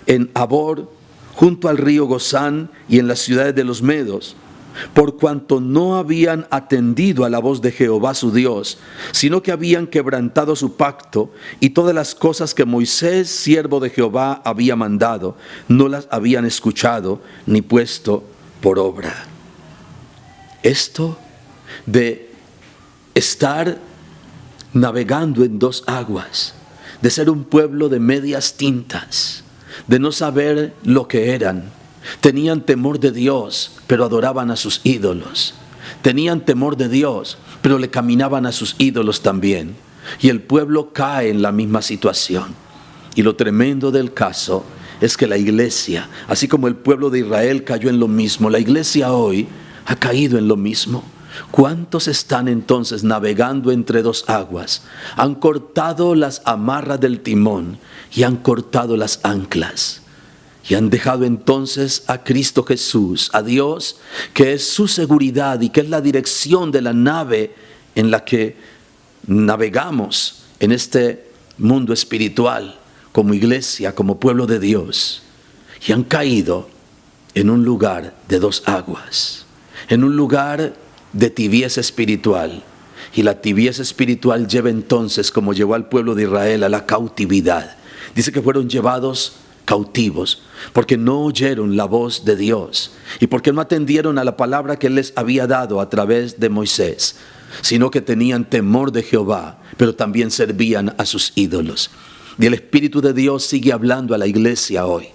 [SPEAKER 2] en Abor, junto al río Gozán y en las ciudades de los medos, por cuanto no habían atendido a la voz de Jehová su Dios, sino que habían quebrantado su pacto, y todas las cosas que Moisés, siervo de Jehová, había mandado, no las habían escuchado ni puesto por obra. Esto de estar navegando en dos aguas, de ser un pueblo de medias tintas, de no saber lo que eran. Tenían temor de Dios, pero adoraban a sus ídolos. Tenían temor de Dios, pero le caminaban a sus ídolos también. Y el pueblo cae en la misma situación. Y lo tremendo del caso es que la iglesia, así como el pueblo de Israel cayó en lo mismo, la iglesia hoy ha caído en lo mismo. ¿Cuántos están entonces navegando entre dos aguas? Han cortado las amarras del timón y han cortado las anclas. Y han dejado entonces a Cristo Jesús, a Dios, que es su seguridad y que es la dirección de la nave en la que navegamos en este mundo espiritual, como iglesia, como pueblo de Dios. Y han caído en un lugar de dos aguas, en un lugar de tibieza espiritual. Y la tibieza espiritual lleva entonces, como llevó al pueblo de Israel, a la cautividad. Dice que fueron llevados cautivos, porque no oyeron la voz de Dios y porque no atendieron a la palabra que Él les había dado a través de Moisés, sino que tenían temor de Jehová, pero también servían a sus ídolos. Y el Espíritu de Dios sigue hablando a la iglesia hoy.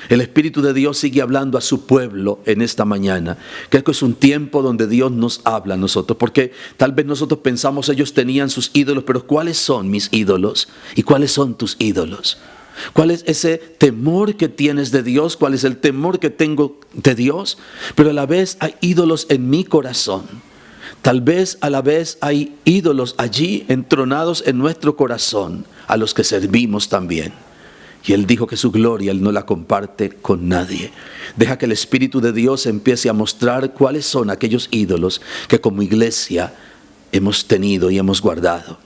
[SPEAKER 2] El Espíritu de Dios sigue hablando a su pueblo en esta mañana. Creo que es un tiempo donde Dios nos habla a nosotros, porque tal vez nosotros pensamos ellos tenían sus ídolos, pero ¿cuáles son mis ídolos? ¿Y cuáles son tus ídolos? ¿Cuál es ese temor que tienes de Dios? ¿Cuál es el temor que tengo de Dios? Pero a la vez hay ídolos en mi corazón. Tal vez a la vez hay ídolos allí entronados en nuestro corazón, a los que servimos también. Y Él dijo que su gloria Él no la comparte con nadie. Deja que el Espíritu de Dios empiece a mostrar cuáles son aquellos ídolos que como iglesia hemos tenido y hemos guardado.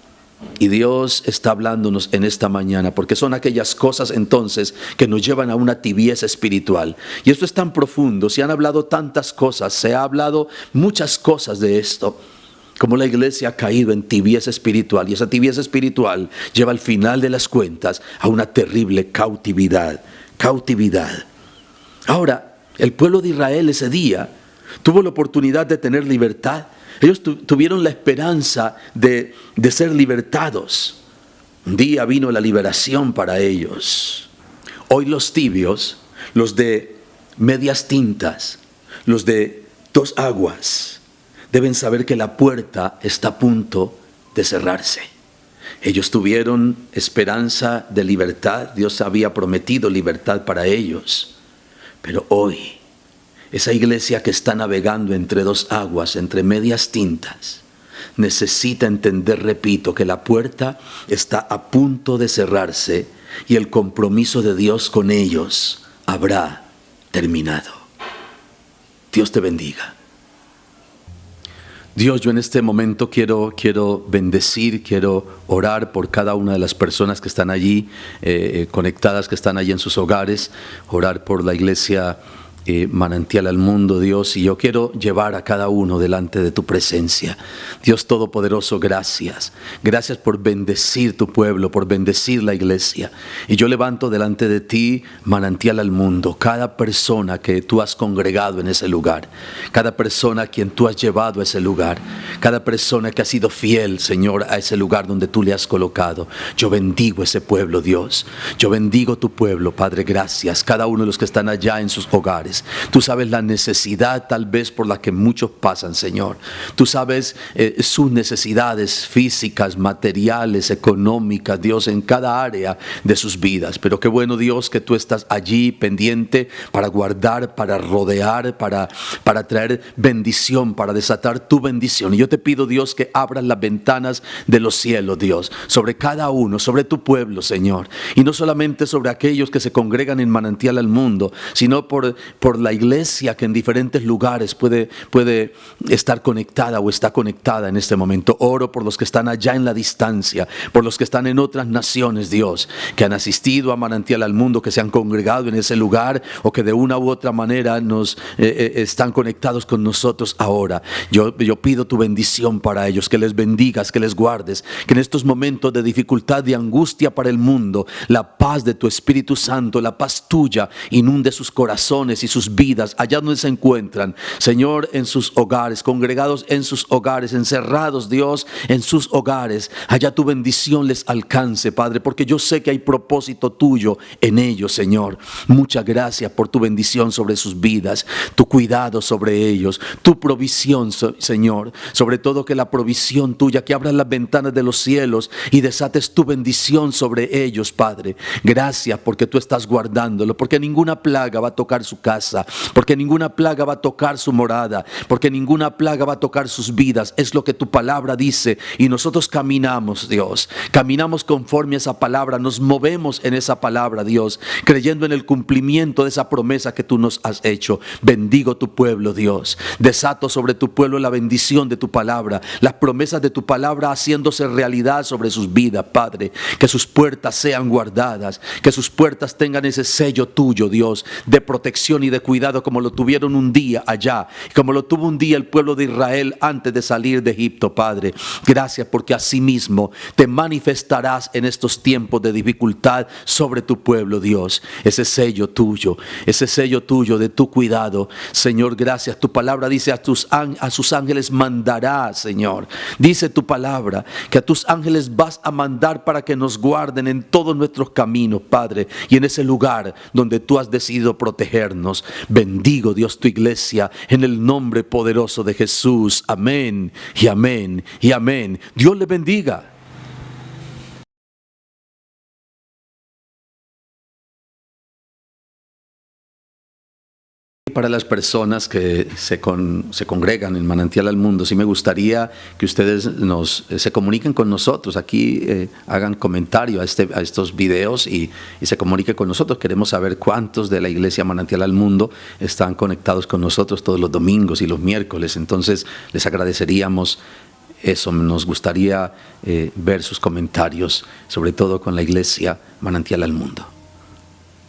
[SPEAKER 2] Y Dios está hablándonos en esta mañana, porque son aquellas cosas entonces que nos llevan a una tibieza espiritual. Y esto es tan profundo, se han hablado tantas cosas, se ha hablado muchas cosas de esto, como la iglesia ha caído en tibieza espiritual, y esa tibieza espiritual lleva al final de las cuentas a una terrible cautividad. Ahora, el pueblo de Israel ese día tuvo la oportunidad de tener libertad. Ellos tuvieron la esperanza de ser libertados. Un día vino la liberación para ellos. Hoy los tibios, los de medias tintas, los de dos aguas, deben saber que la puerta está a punto de cerrarse. Ellos tuvieron esperanza de libertad. Dios había prometido libertad para ellos. Pero hoy, esa iglesia que está navegando entre dos aguas, entre medias tintas, necesita entender, repito, que la puerta está a punto de cerrarse y el compromiso de Dios con ellos habrá terminado. Dios te bendiga. Dios, yo en este momento quiero bendecir, quiero orar por cada una de las personas que están allí conectadas, que están allí en sus hogares, orar por la iglesia Manantial al Mundo, Dios, y yo quiero llevar a cada uno delante de tu presencia. Dios Todopoderoso, gracias. Gracias por bendecir tu pueblo, por bendecir la iglesia. Y yo levanto delante de ti, Manantial al Mundo, cada persona que tú has congregado en ese lugar, cada persona a quien tú has llevado a ese lugar, cada persona que ha sido fiel, Señor, a ese lugar donde tú le has colocado. Yo bendigo ese pueblo, Dios. Yo bendigo tu pueblo, Padre, gracias. Cada uno de los que están allá en sus hogares. Tú sabes la necesidad tal vez por la que muchos pasan, Señor. Tú sabes sus necesidades físicas, materiales, económicas, Dios, en cada área de sus vidas. Pero qué bueno, Dios, que tú estás allí pendiente para guardar, para rodear, para traer bendición, para desatar tu bendición. Y yo te pido, Dios, que abras las ventanas de los cielos, Dios, sobre cada uno, sobre tu pueblo, Señor. Y no solamente sobre aquellos que se congregan en Manantial al Mundo, sino por la iglesia que en diferentes lugares puede estar conectada o está conectada en este momento. Oro por los que están allá en la distancia, por los que están en otras naciones, Dios, que han asistido a Manantial al Mundo, que se han congregado en ese lugar o que de una u otra manera están conectados con nosotros ahora. Yo pido tu bendición para ellos, que les bendigas, que les guardes, que en estos momentos de dificultad, de angustia para el mundo, la paz de tu Espíritu Santo, la paz tuya inunde sus corazones y sus vidas, allá donde se encuentran, Señor, en sus hogares, congregados en sus hogares, encerrados, Dios, en sus hogares. Allá tu bendición les alcance, Padre, porque yo sé que hay propósito tuyo en ellos, Señor. Muchas gracias por tu bendición sobre sus vidas, tu cuidado sobre ellos, tu provisión, Señor. Sobre todo que la provisión tuya, que abras las ventanas de los cielos y desates tu bendición sobre ellos, Padre. Gracias porque tú estás guardándolo, porque ninguna plaga va a tocar su casa, porque ninguna plaga va a tocar su morada, porque ninguna plaga va a tocar sus vidas. Es lo que tu palabra dice y nosotros caminamos, Dios, caminamos conforme a esa palabra, nos movemos en esa palabra, Dios, creyendo en el cumplimiento de esa promesa que tú nos has hecho. Bendigo tu pueblo, Dios, desato sobre tu pueblo la bendición de tu palabra, las promesas de tu palabra haciéndose realidad sobre sus vidas, Padre, que sus puertas sean guardadas, que sus puertas tengan ese sello tuyo, Dios, de protección y y de cuidado como lo tuvieron un día allá, como lo tuvo un día el pueblo de Israel antes de salir de Egipto, Padre. Gracias porque asimismo te manifestarás en estos tiempos de dificultad sobre tu pueblo, Dios. Ese sello tuyo de tu cuidado, Señor, gracias. Tu palabra dice a sus ángeles mandará, Señor. Dice tu palabra que a tus ángeles vas a mandar para que nos guarden en todos nuestros caminos, Padre, y en ese lugar donde tú has decidido protegernos. Bendigo, Dios, tu iglesia en el nombre poderoso de Jesús. Amén y amén y amén. Dios le bendiga. Para las personas que se congregan en Manantial al Mundo, sí me gustaría que ustedes se comuniquen con nosotros, aquí hagan comentario a estos videos y se comuniquen con nosotros. Queremos saber cuántos de la Iglesia Manantial al Mundo están conectados con nosotros todos los domingos y los miércoles. Entonces les agradeceríamos eso, nos gustaría ver sus comentarios, sobre todo con la Iglesia Manantial al Mundo.